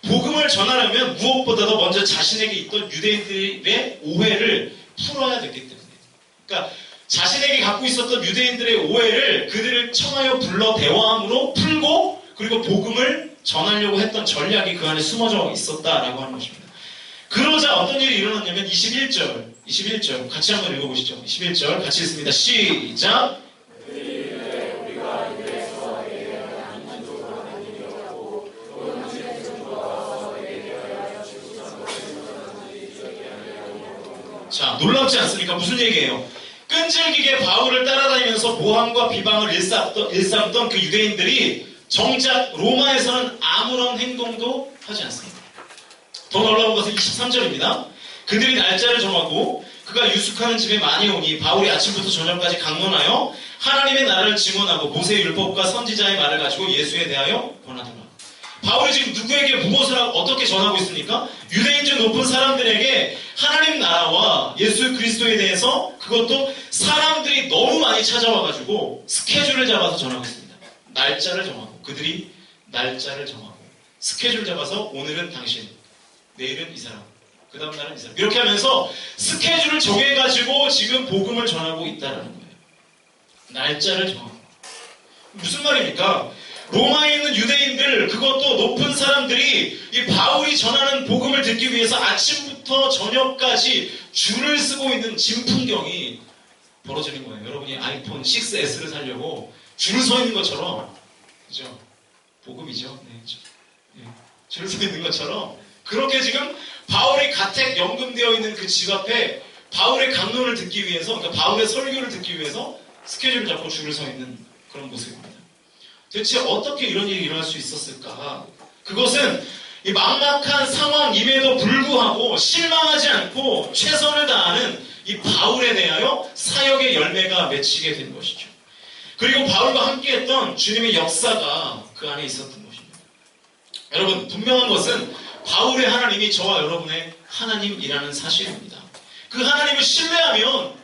복음을 전하려면 무엇보다도 먼저 자신에게 있던 유대인들의 오해를 풀어야 됐기 때문에, 그러니까 자신에게 갖고 있었던 유대인들의 오해를 그들을 청하여 불러 대화함으로 풀고, 그리고 복음을 전하려고 했던 전략이 그 안에 숨어져 있었다라고 하는 것입니다. 그러자 어떤 일이 일어났냐면 21절 같이 한번 읽어보시죠. 21절 같이 읽습니다. 시작. 자, 놀랍지 않습니까? 무슨 얘기예요? 끈질기게 바울을 따라다니면서 모함과 비방을 일삼던 그 유대인들이 정작 로마에서는 아무런 행동도 하지 않습니다. 더 놀라운 것은 23절입니다. 그들이 날짜를 정하고 그가 유숙하는 집에 많이 오니 바울이 아침부터 저녁까지 강론하여 하나님의 나라를 증언하고 모세의 율법과 선지자의 말을 가지고 예수에 대하여 권하더라. 바울이 지금 누구에게 무엇을 하고 어떻게 전하고 있습니까? 유대인 중 높은 사람들에게 하나님 나라와 예수 그리스도에 대해서, 그것도 사람들이 너무 많이 찾아와가지고 스케줄을 잡아서 전하고 있습니다. 날짜를 정하고, 그들이 날짜를 정하고 스케줄 잡아서 오늘은 당신, 내일은 이 사람, 그 다음 날은 이 사람, 이렇게 하면서 스케줄을 정해가지고 지금 복음을 전하고 있다는 거예요. 날짜를 정하고. 무슨 말입니까? 로마에 있는 유대인들, 그것도 높은 사람들이 이 바울이 전하는 복음을 듣기 위해서 아침부터 저녁까지 줄을 쓰고 있는 진풍경이 벌어지는 거예요. 여러분이 아이폰 6S를 사려고 줄을 서 있는 것처럼, 그죠? 복음이죠. 네, 줄을 서 있는 것처럼 그렇게 지금 바울이 가택 연금되어 있는 그 집 앞에 바울의 강론을 듣기 위해서, 그러니까 바울의 설교를 듣기 위해서 스케줄을 잡고 줄을 서 있는 그런 모습입니다. 대체 어떻게 이런 일이 일어날 수 있었을까? 그것은 이 막막한 상황임에도 불구하고 실망하지 않고 최선을 다하는 이 바울에 대하여 사역의 열매가 맺히게 된 것이죠. 그리고 바울과 함께했던 주님의 역사가 그 안에 있었던 것입니다. 여러분, 분명한 것은 바울의 하나님이 저와 여러분의 하나님이라는 사실입니다. 그 하나님을 신뢰하면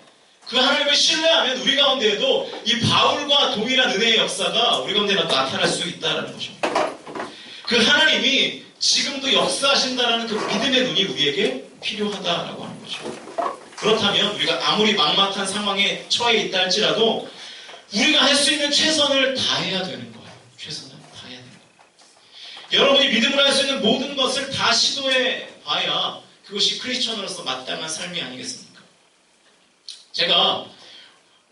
우리 가운데에도 이 바울과 동일한 은혜의 역사가 우리 가운데 나타날 수 있다는 것입니다. 그 하나님이 지금도 역사하신다는 그 믿음의 눈이 우리에게 필요하다라고 하는 거죠. 그렇다면 우리가 아무리 막막한 상황에 처해 있다 할지라도 우리가 할 수 있는 최선을 다해야 되는 거예요. 최선을 다해야 되는 거예요. 여러분이 믿음으로 할 수 있는 모든 것을 다 시도해 봐야 그것이 크리스천으로서 마땅한 삶이 아니겠습니까? 제가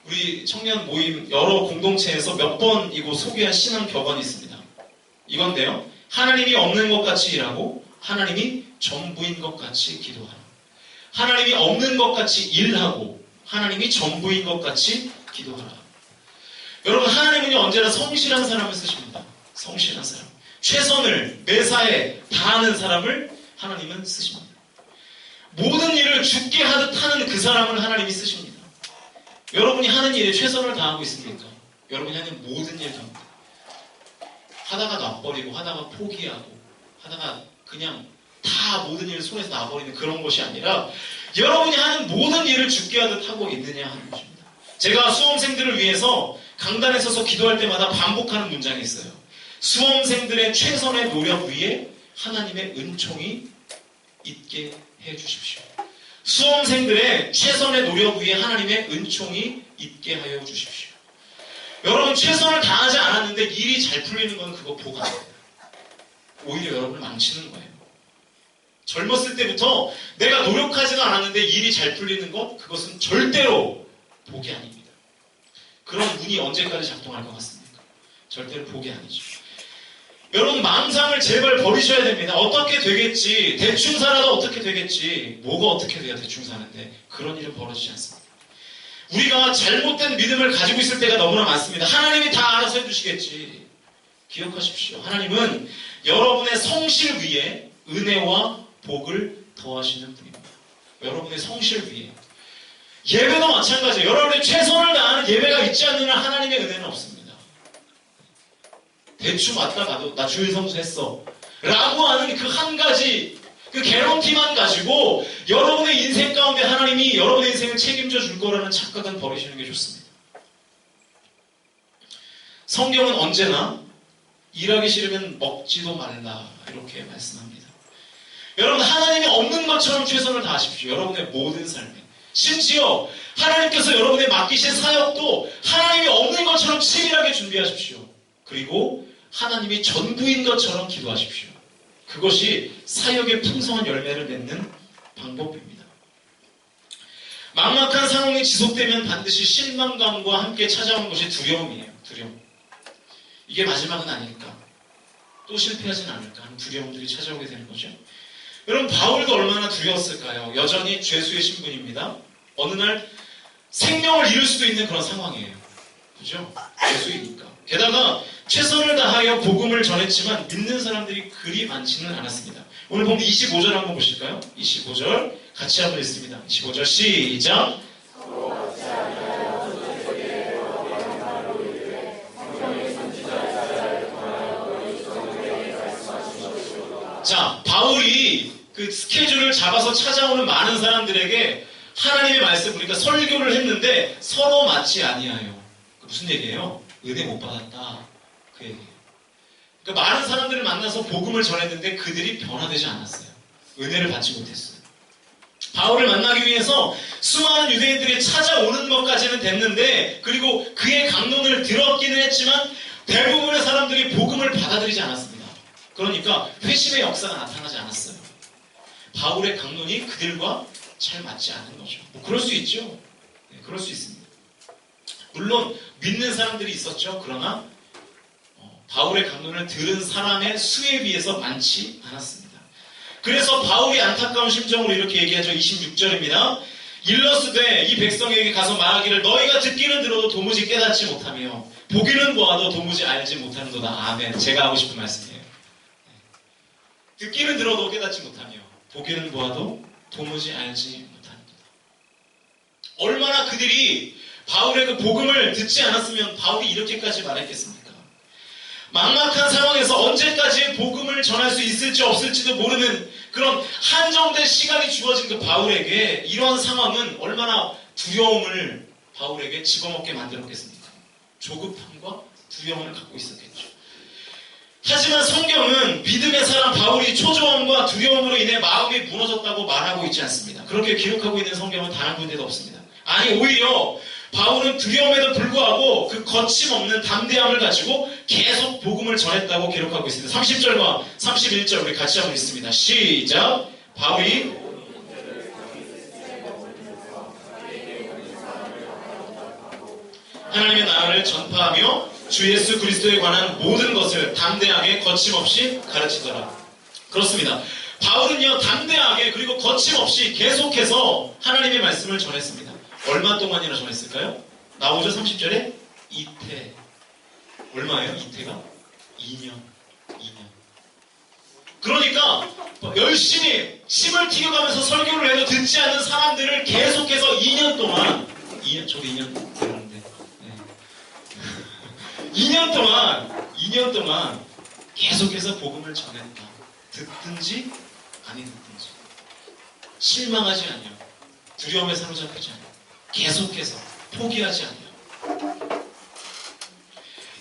우리 청년 모임 여러 공동체에서 몇 번이고 소개한 신앙 격언이 있습니다. 이건데요. 하나님이 없는 것 같이 일하고 하나님이 전부인 것 같이 기도하라. 하나님이 없는 것 같이 일하고 하나님이 전부인 것 같이 기도하라. 여러분, 하나님은 언제나 성실한 사람을 쓰십니다. 성실한 사람. 최선을 매사에 다하는 사람을 하나님은 쓰십니다. 모든 일을 죽게 하듯 하는 그 사람을 하나님이 쓰십니다. 여러분이 하는 일에 최선을 다하고 있습니까? 여러분이 하는 모든 일 가운데 하다가 놔버리고 하다가 포기하고 하다가 그냥 다 모든 일을 손에서 놔버리는 그런 것이 아니라 여러분이 하는 모든 일을 죽게 하듯 하고 있느냐 하는 것입니다. 제가 수험생들을 위해서 강단에 서서 기도할 때마다 반복하는 문장이 있어요. 수험생들의 최선의 노력 위에 하나님의 은총이 있게 해주십시오. 수험생들의 최선의 노력 위에 하나님의 은총이 있게 하여 주십시오. 여러분, 최선을 다하지 않았는데 일이 잘 풀리는 건 그거 복 아닙니다. 오히려 여러분을 망치는 거예요. 젊었을 때부터 내가 노력하지도 않았는데 일이 잘 풀리는 것, 그것은 절대로 복이 아닙니다. 그런 운이 언제까지 작동할 것 같습니까? 절대로 복이 아니죠. 여러분, 망상을 제발 버리셔야 됩니다. 어떻게 되겠지, 대충 살아도 어떻게 되겠지, 뭐가 어떻게 돼야 대충 사는데, 그런 일은 벌어지지 않습니다. 우리가 잘못된 믿음을 가지고 있을 때가 너무나 많습니다. 하나님이 다 알아서 해주시겠지. 기억하십시오. 하나님은 여러분의 성실 위에 은혜와 복을 더하시는 분입니다. 여러분의 성실 위에. 예배도 마찬가지예요. 여러분의 최선을 다하는 예배가 있지 않는 한 하나님의 은혜는 없습니다. 대충 왔다 가도 나 주일 성수 했어 라고 하는 그 한 가지, 그 개런티만 가지고 여러분의 인생 가운데 하나님이 여러분의 인생을 책임져 줄 거라는 착각은 버리시는 게 좋습니다. 성경은 언제나 일하기 싫으면 먹지도 말라 이렇게 말씀합니다. 여러분, 하나님이 없는 것처럼 최선을 다하십시오. 여러분의 모든 삶에. 심지어 하나님께서 여러분의 맡기신 사역도 하나님이 없는 것처럼 치밀하게 준비하십시오. 그리고 하나님이 전부인 것처럼 기도하십시오. 그것이 사역의 풍성한 열매를 맺는 방법입니다. 막막한 상황이 지속되면 반드시 실망감과 함께 찾아오는 것이 두려움이에요. 두려움. 이게 마지막은 아닐까? 또 실패하진 않을까 하는 두려움들이 찾아오게 되는 거죠. 여러분, 바울도 얼마나 두려웠을까요? 여전히 죄수의 신분입니다. 어느 날 생명을 잃을 수도 있는 그런 상황이에요. 그죠? 죄수이니까. 게다가 최선을 다하여 복음을 전했지만 믿는 사람들이 그리 많지는 않았습니다. 오늘 보면 25절 한번 보실까요? 25절 같이 한번 읽습니다. 25절 시작. 자, 바울이 그 스케줄을 잡아서 찾아오는 많은 사람들에게 하나님의 말씀, 그러니까 설교를 했는데 서로 맞지 아니하여. 무슨 얘기예요? 은혜 못 받았다. 그 얘기예요. 그러니까 많은 사람들을 만나서 복음을 전했는데 그들이 변화되지 않았어요. 은혜를 받지 못했어요. 바울을 만나기 위해서 수많은 유대인들이 찾아오는 것까지는 됐는데, 그리고 그의 강론을 들었기는 했지만 대부분의 사람들이 복음을 받아들이지 않았습니다. 그러니까 회심의 역사가 나타나지 않았어요. 바울의 강론이 그들과 잘 맞지 않은 거죠. 뭐 그럴 수 있죠. 네, 그럴 수 있습니다. 물론 믿는 사람들이 있었죠. 그러나 바울의 강론을 들은 사람의 수에 비해서 많지 않았습니다. 그래서 바울이 안타까운 심정으로 이렇게 얘기하죠. 26절입니다. 일러스되 이 백성에게 가서 말하기를 너희가 듣기는 들어도 도무지 깨닫지 못하며 보기는 보아도 도무지 알지 못하는도다. 아멘. 제가 하고 싶은 말씀이에요. 듣기는 들어도 깨닫지 못하며 보기는 보아도 도무지 알지 못하는도다. 얼마나 그들이 바울의 그 복음을 듣지 않았으면 바울이 이렇게까지 말했겠습니까? 막막한 상황에서 언제까지 복음을 전할 수 있을지 없을지도 모르는 그런 한정된 시간이 주어진 그 바울에게 이러한 상황은 얼마나 두려움을 바울에게 집어먹게 만들었겠습니까? 조급함과 두려움을 갖고 있었겠죠. 하지만 성경은 믿음의 사람 바울이 초조함과 두려움으로 인해 마음이 무너졌다고 말하고 있지 않습니다. 그렇게 기록하고 있는 성경은 단 한 군데도 없습니다. 아니, 오히려 바울은 두려움에도 불구하고 그 거침없는 담대함을 가지고 계속 복음을 전했다고 기록하고 있습니다. 30절과 31절 우리 같이 한번 읽습니다. 시작. 바울이 하나님의 나라를 전파하며 주 예수 그리스도에 관한 모든 것을 담대하게 거침없이 가르치더라. 그렇습니다. 바울은요, 담대하게 그리고 거침없이 계속해서 하나님의 말씀을 전했습니다. 얼마 동안이나 전했을까요? 나오죠, 30절에? 이태. 얼마예요, 이태가? 2년. 그러니까 열심히 침을 튀겨가면서 설교를 해도 듣지 않는 사람들을 계속해서 2년 동안, 저도 2년 되는데, 2년 동안 계속해서 복음을 전했다. 듣든지 아니 듣든지. 실망하지 않아요. 두려움에 사로잡히지 않아요. 계속해서 포기하지 않아요.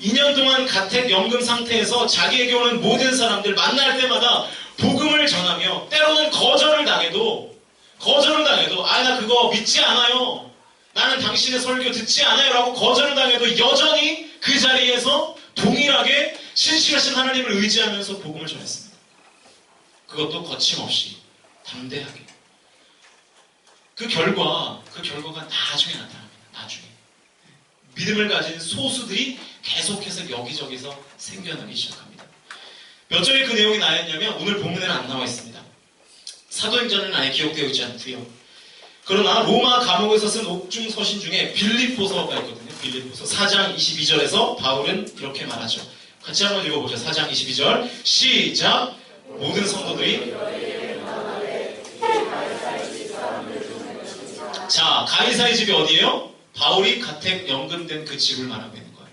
2년 동안 가택연금 상태에서 자기에게 오는 모든 사람들 만날 때마다 복음을 전하며 때로는 거절을 당해도 나 그거 믿지 않아요. 나는 당신의 설교 듣지 않아요 라고 거절을 당해도 여전히 그 자리에서 동일하게 신실하신 하나님을 의지하면서 복음을 전했습니다. 그것도 거침없이 담대하게. 그 결과가 나중에 나타납니다. 나중에. 믿음을 가진 소수들이 계속해서 여기저기서 생겨나기 시작합니다. 몇 절에 그 내용이 나였냐면 오늘 본문에는 안 나와 있습니다. 사도행전은 아예 기록되어 있지 않고요. 그러나 로마 감옥에서 쓴 옥중 서신 중에 빌립보서가 있거든요. 빌립보서 4장 22절에서 바울은 이렇게 말하죠. 같이 한번 읽어보죠. 4장 22절 시작. 모든 성도들이 자, 가이사의 집이 어디예요? 바울이 가택 연금된 그 집을 말하고 있는 거예요.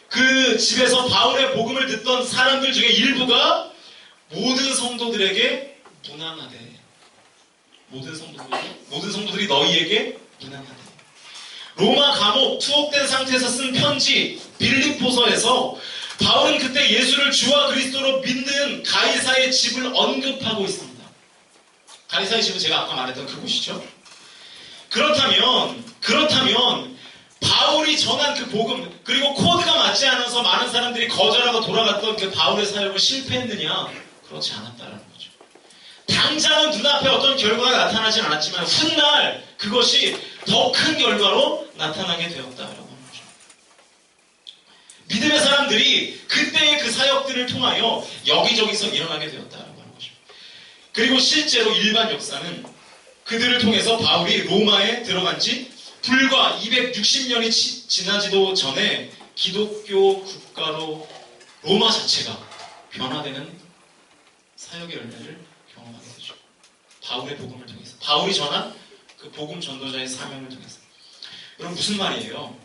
그 집에서 바울의 복음을 듣던 사람들 중에 일부가 모든 성도들에게 무난하대. 모든 성도들이 너희에게 무난하대. 로마 감옥 투옥된 상태에서 쓴 편지 빌립보서에서 바울은 그때 예수를 주와 그리스도로 믿는 가이사의 집을 언급하고 있습니다. 가이사의 집은 제가 아까 말했던 그곳이죠. 그렇다면 바울이 전한 그 복음 그리고 코드가 맞지 않아서 많은 사람들이 거절하고 돌아갔던 그 바울의 사역을 실패했느냐? 그렇지 않았다라는 거죠. 당장은 눈앞에 어떤 결과가 나타나진 않았지만 훗날 그것이 더 큰 결과로 나타나게 되었다라고 하는 거죠. 믿음의 사람들이 그때의 그 사역들을 통하여 여기저기서 일어나게 되었다라고 하는 거죠. 그리고 실제로 일반 역사는 그들을 통해서 바울이 로마에 들어간 지 불과 260년이 지나지도 전에 기독교 국가로 로마 자체가 변화되는 사역의 열매를 경험하게 되죠. 바울의 복음을 통해서. 바울이 전한 그 복음 전도자의 사명을 통해서. 여러분 무슨 말이에요?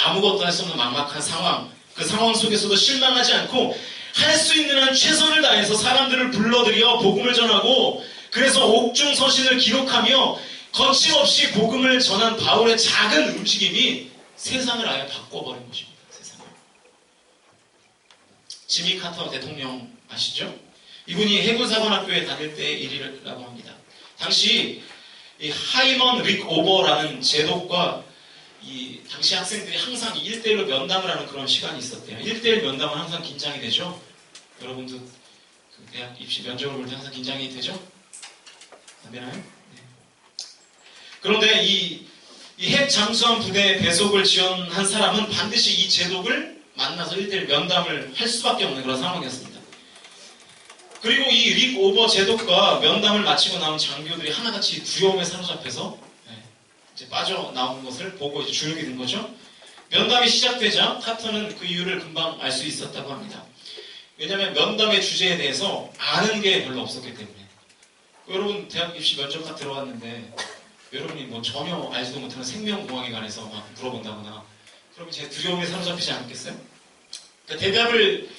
아무것도 할 수 없는 막막한 상황, 그 상황 속에서도 실망하지 않고 할 수 있는 한 최선을 다해서 사람들을 불러들여 복음을 전하고 그래서 옥중 서신을 기록하며 거침없이 복음을 전한 바울의 작은 움직임이 세상을 아예 바꿔버린 것입니다. 세상을. 지미 카터 대통령 아시죠? 이분이 해군사관학교에 다닐 때의 일이라고 합니다. 당시 이 하이먼 릭 오버라는 제독과 이 당시 학생들이 항상 1대1로 면담을 하는 그런 시간이 있었대요. 1대1 면담은 항상 긴장이 되죠? 여러분도 그 대학 입시 면접을 볼 때 항상 긴장이 되죠? 안 되나요? 네. 그런데 이 핵 잠수함 부대 배속을 지원한 사람은 반드시 이 제독을 만나서 1대1 면담을 할 수밖에 없는 그런 상황이었습니다. 그리고 이 릭 오버 제독과 면담을 마치고 나온 장교들이 하나같이 두려움에 사로잡혀서 이제 빠져나오는 것을 보고 이제 주눅이 든 거죠. 면담이 시작되자 카터는 그 이유를 금방 알 수 있었다고 합니다. 왜냐하면 면담의 주제에 대해서 아는 게 별로 없었기 때문에. 여러분 대학 입시 면접과 들어왔는데 여러분이 뭐 전혀 알지도 못하는 생명공학에 관해서 막 물어본다거나 그러면 제가 두려움에 사로잡히지 않겠어요? 그러니까 대답을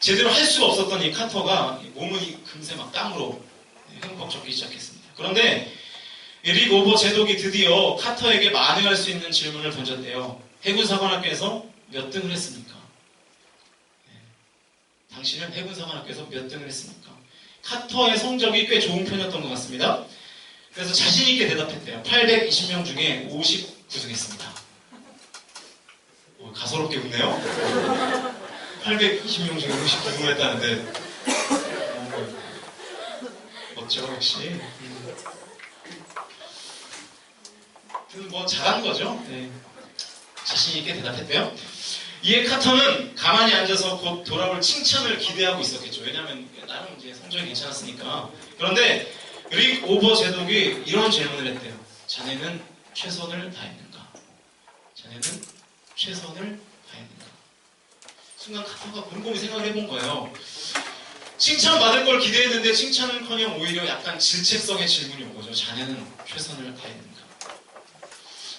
제대로 할 수가 없었던 이 카터가 몸이 금세 막 땀으로 흠뻑 젖기 시작했습니다. 그런데 릭 오버 제독이 드디어 카터에게 만회할 수 있는 질문을 던졌대요. 해군사관학교에서 몇 등을 했습니까? 당신은 해군사관학교에서 몇 등을 했습니까? 카터의 성적이 꽤 좋은 편이었던 것 같습니다. 그래서 자신있게 대답했대요. 820명 중에 59등 했습니다. 가소롭게 웃네요. 820명 중에 59등을 했다는데 멋져 역시. 뭐 잘한 거죠. 네. 자신있게 대답했대요. 이에 카터는 가만히 앉아서 곧 돌아올 칭찬을 기대하고 있었겠죠. 왜냐하면 나름 이제 성적이 괜찮았으니까. 그런데 릭 오버 제독이 이런 질문을 했대요. 자네는 최선을 다했는가? 자네는 최선을 다했는가? 순간 카터가 곰곰이 생각을 해본 거예요. 칭찬받을 걸 기대했는데 칭찬은커녕 오히려 약간 질책성의 질문이 온 거죠. 자네는 최선을 다했는가?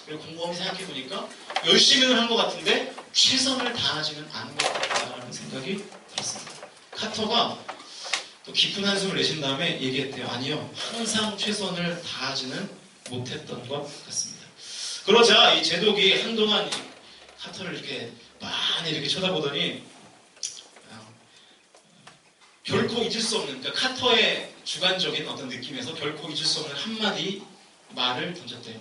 그리고 곰곰이 생각해보니까 열심히는 한 것 같은데 최선을 다하지는 않은 것 같다라는 생각이 들었습니다. 카터가 또 깊은 한숨을 내신 다음에 얘기했대요. 아니요. 항상 최선을 다하지는 못했던 것 같습니다. 그러자 이 제독이 한동안 카터를 이렇게 많이 이렇게 쳐다보더니 결코 잊을 수 없는, 그러니까 카터의 주관적인 어떤 느낌에서 결코 잊을 수 없는 한마디 말을 던졌대요.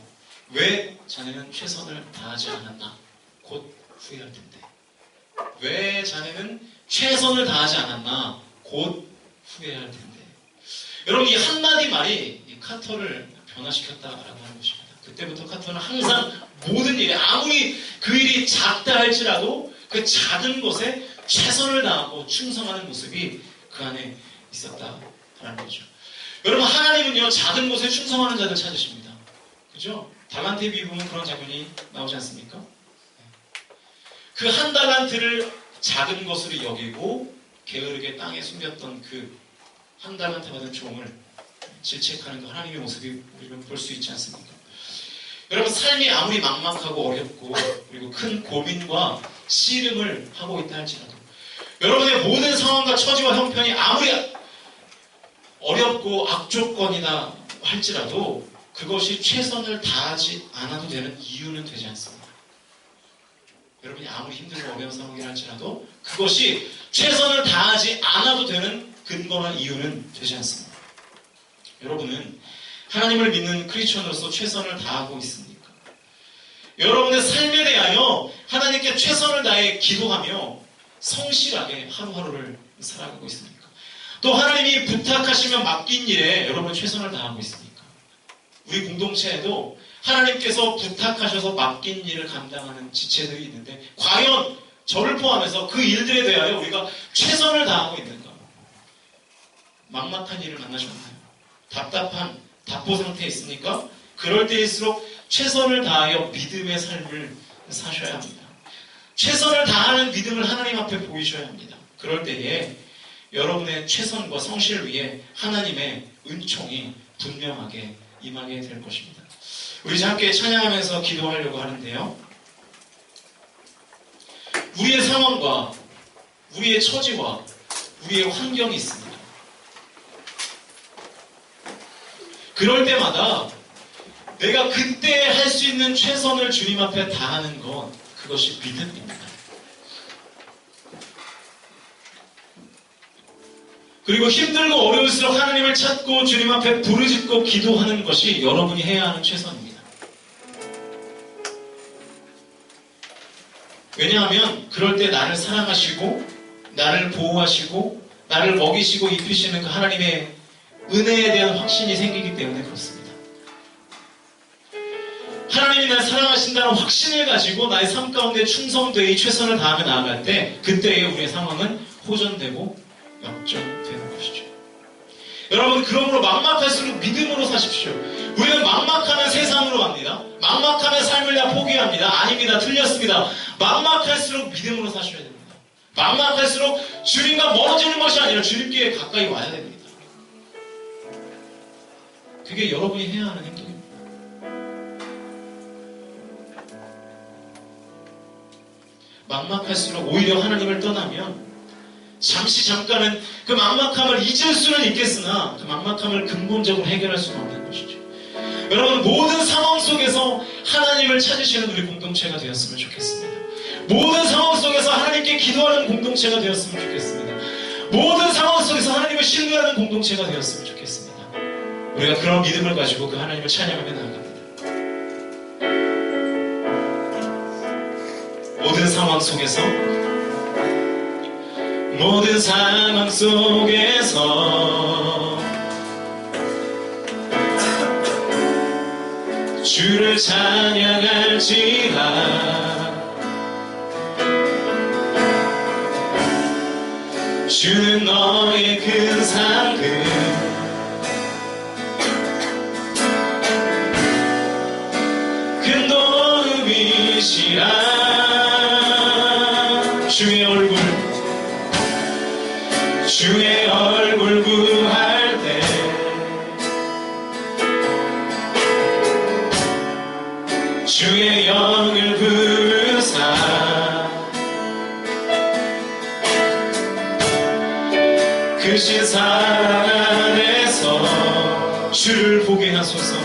왜 자네는 최선을 다하지 않았나? 곧 후회할 텐데. 왜 자네는 최선을 다하지 않았나? 곧 후회할 텐데. 여러분, 이 한마디 말이 이 카터를 변화시켰다라고 하는 것입니다. 그때부터 카터는 항상 모든 일에, 아무리 그 일이 작다 할지라도 그 작은 것에 최선을 다하고 충성하는 모습이 그 안에 있었다라는 거죠. 여러분, 하나님은요, 작은 곳에 충성하는 자들 찾으십니다. 그죠? 달란트에 비유보면 그런 장면이 나오지 않습니까? 그 한 달란트를 작은 것으로 여기고 게으르게 땅에 숨겼던 그 한 달란트 받은 종을 질책하는 그 하나님의 모습이 우리가 볼 수 있지 않습니까? 여러분, 삶이 아무리 막막하고 어렵고 그리고 큰 고민과 씨름을 하고 있다 할지라도, 여러분의 모든 상황과 처지와 형편이 아무리 어렵고 악조건이다 할지라도 그것이 최선을 다하지 않아도 되는 이유는 되지 않습니다. 여러분이 아무리 힘들고 어려운 상황이라 할지라도 그것이 최선을 다하지 않아도 되는 근거나 이유는 되지 않습니다. 여러분은 하나님을 믿는 크리스천으로서 최선을 다하고 있습니까? 여러분의 삶에 대하여 하나님께 최선을 다해 기도하며 성실하게 하루하루를 살아가고 있습니까? 또 하나님이 부탁하시면 맡긴 일에 여러분 최선을 다하고 있습니까? 우리 공동체에도 하나님께서 부탁하셔서 맡긴 일을 감당하는 지체들이 있는데, 과연 저를 포함해서 그 일들에 대하여 우리가 최선을 다하고 있는가? 막막한 일을 만나셨나요? 답답한 답보 상태에 있습니까? 그럴 때일수록 최선을 다하여 믿음의 삶을 사셔야 합니다. 최선을 다하는 믿음을 하나님 앞에 보이셔야 합니다. 그럴 때에 여러분의 최선과 성실을 위해 하나님의 은총이 분명하게 임하게 될 것입니다. 우리 이제 함께 찬양하면서 기도하려고 하는데요. 우리의 상황과 우리의 처지와 우리의 환경이 있습니다. 그럴 때마다 내가 그때 할 수 있는 최선을 주님 앞에 다하는 것, 그것이 믿음입니다. 그리고 힘들고 어려울수록 하나님을 찾고 주님 앞에 부르짖고 기도하는 것이 여러분이 해야 하는 최선입니다. 왜냐하면 그럴 때 나를 사랑하시고 나를 보호하시고 나를 먹이시고 입히시는 그 하나님의 은혜에 대한 확신이 생기기 때문에 그렇습니다. 하나님이 날 사랑하신다는 확신을 가지고 나의 삶 가운데 충성되이 최선을 다하며 나아갈 때, 그때의 우리의 상황은 호전되고 역전되는 것이죠. 여러분, 그러므로 막막할수록 믿음으로 사십시오. 우리는 막막하면 세상으로 갑니다. 막막하면 삶을 다 포기합니다. 아닙니다. 틀렸습니다. 막막할수록 믿음으로 사셔야 됩니다. 막막할수록 주님과 멀어지는 것이 아니라 주님께 가까이 와야 됩니다. 그게 여러분이 해야 하는 행동입니다. 막막할수록 오히려 하나님을 떠나면 잠깐은 그 막막함을 잊을 수는 있겠으나 그 막막함을 근본적으로 해결할 수는 없는 것이죠. 여러분, 모든 상황 속에서 하나님을 찾으시는 우리 공동체가 되었으면 좋겠습니다. 모든 상황 속에서 하나님께 기도하는 공동체가 되었으면 좋겠습니다. 모든 상황 속에서 하나님을 신뢰하는 공동체가 되었으면 좋겠습니다. 우리가 그런 믿음을 가지고 그 하나님을 찬양하며 나아갑니다. 모든 상황 속에서 주를 찬양할지라. 주는 너의 큰 상급, 큰 도움이시라. 주의 얼굴 구할 때 주의 영을 부르사 크신 사랑 안에서 주를 보게 하소서.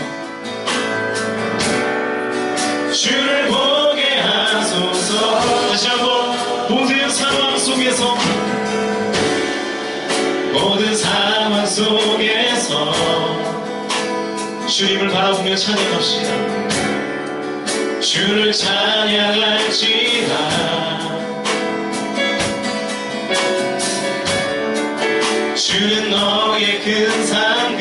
주를 보게 하소서. 다시 한번, 모든 상황 속에서 주님을 바라보며 찬양합시다. 주를 찬양할지라. 주는 너의 큰 상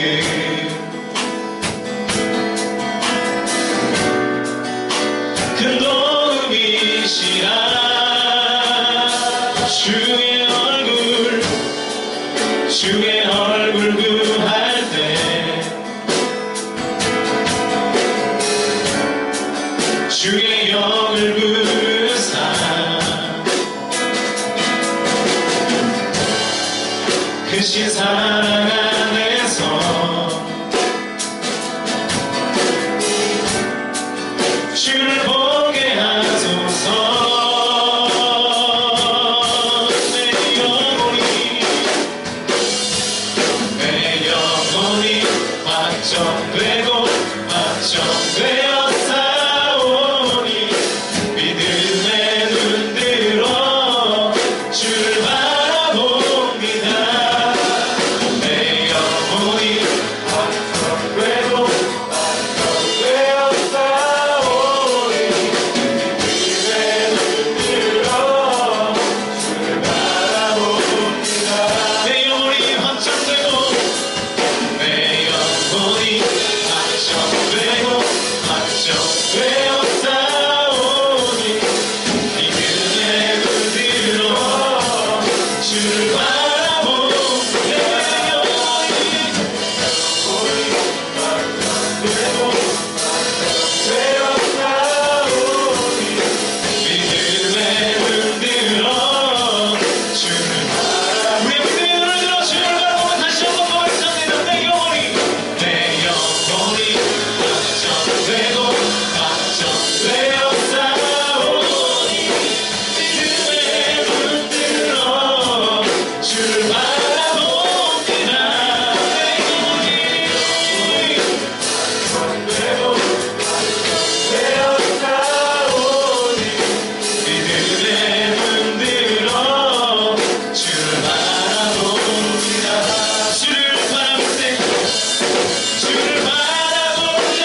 크신 사랑 안에서 주를 보게 하소서. 내 영혼이 확정되고 확정되어 싸우니 믿음의 눈 들어 주를 바라봅니다. 내 영혼이 확정되고 확정되어 싸우니 믿음의 눈 들어 주를 바라봅니다. 내 영혼이 확정되고 내 영혼이 확정되고 확정되어 싸우니 믿음의 눈 들어 주를 바라봅니다. 내 영혼이 확정되고 확정되어 싸우니 믿음의 눈 들어 주를 바라봅니다. 우리 믿음의 눈을 들어 주를 바라보고 다시 한번 고백합니다. 내 영혼이 확정되고 확정되어 싸우니 믿음의 눈 들어 주를 바라봅니다. 내 영혼이 확정되고 확정되어 싸우니 믿음의 눈 들어 주를 바라봅니다. 주를 바라볼 때 주를 바라볼 때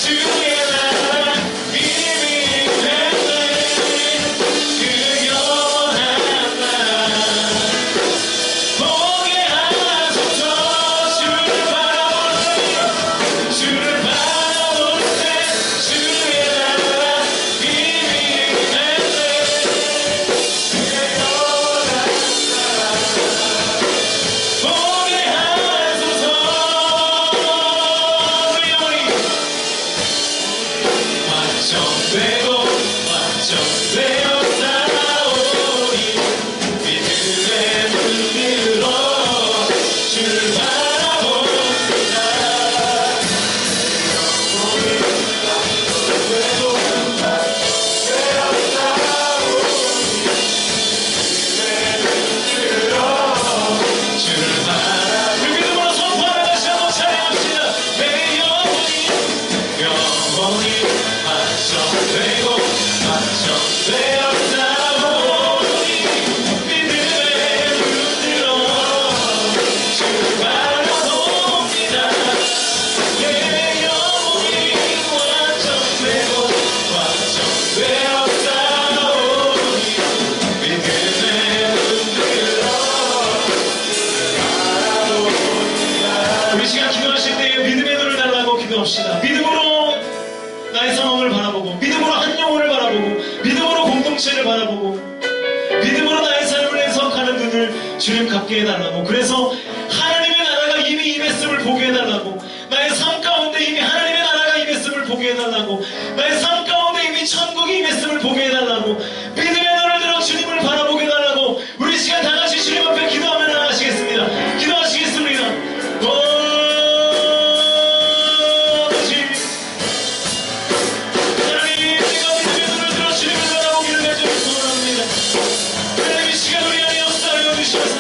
주의 나라 믿음이 되네. 그 영원한 나라 보게 하소서. 주를 바라볼 때 주를 바라볼 때 주의 나라 믿음이 되네. 그 영원한 보게 하소서. 우리 영혼이 확정되고 확정되어 싸우니 믿음의 눈 들어 주를 바라봅니다. 영혼이 확정되고 확정되어 싸우니 믿음의 눈 들어 주를 바라. 우리 믿음으로 선포하며 다시 한번 찬양합시다. 내 영혼이 확정되고 확정되어 싸우니 믿음의 눈 들어 주를 바라봅니다. 내 영혼이 확정되고 확정되어 싸우니 믿음의 눈 들어 우리 시간 기도하실 때 믿음의 눈을 달라고 기도합시다. 믿음으로 나의 상황을 바라보고 믿음으로 한 영혼을 바라보고 믿음으로 공동체를 바라보고 믿음으로 나의 삶을 해석하는 눈을 주님 갖게 해달라고. 그래서 하나님의 나라가 이미 임했음을 보게 해달라고. 나의 삶 가운데 이미 하나님의 나라가 임했음을 보게 해달라고. 나의 삶 가운데 이미 천국이 임했음을 보게 해달라고. 믿음의 눈을 들어 주님을 바라보게 해달라고. 우리 시간 다 같이 주님 앞에 기도하며 나가시겠습니다. 기도하시겠습니다. 주님, 하나님, 내가 믿음의 눈을 들어 주님을 바라보기를 간절히 소원합니다. 하나님, 이 시간 우리 안에 역사하여 주셔서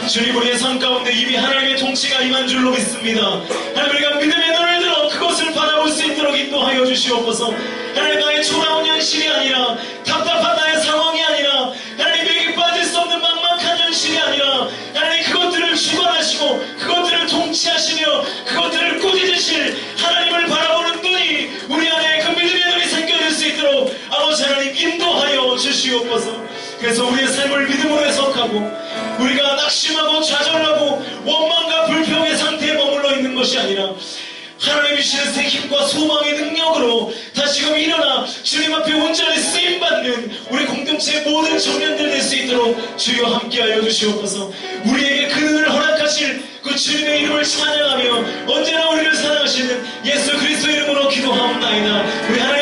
주님, 우리의 삶 가운데 이미 하나님의 통치가 임한 줄로 믿습니다. 하나님, 우리가 믿음의 눈을 들어 그것을 바라볼 수 있도록 인도하여 주시옵소서. 하나님, 나의 초라한 현실이 아니라, 답답한 나의 상황이 아니라, 하나님, 내게 빠질 수 없는 막막한 현실이 아니라, 하나님, 그것들을 주관하시고 그것들을 통치하시며 그것들을 꾸짖으실 하나님을 바라보는 눈이 우리 안에 그 믿음의 눈이 생겨질 수 있도록 아버지 하나님 인도하여 주시옵소서. 그래서 우리의 삶을 믿음으로 해석하고 우리가 낙심하고 좌절하고 원망과 불평의 상태에 머물러 있는 것이 아니라 하나님이 주시는 새 힘과 소망의 능력으로 다시금 일어나 주님 앞에 온전히 쓰임받는 우리 공동체의 모든 청년들 될 수 있도록 주여 함께하여 주시옵소서. 우리에게 그 은혜를 허락하실 그 주님의 이름을 찬양하며 언제나 우리를 사랑하시는 예수 그리스도 이름으로 기도하옵나이다. 우리 하나님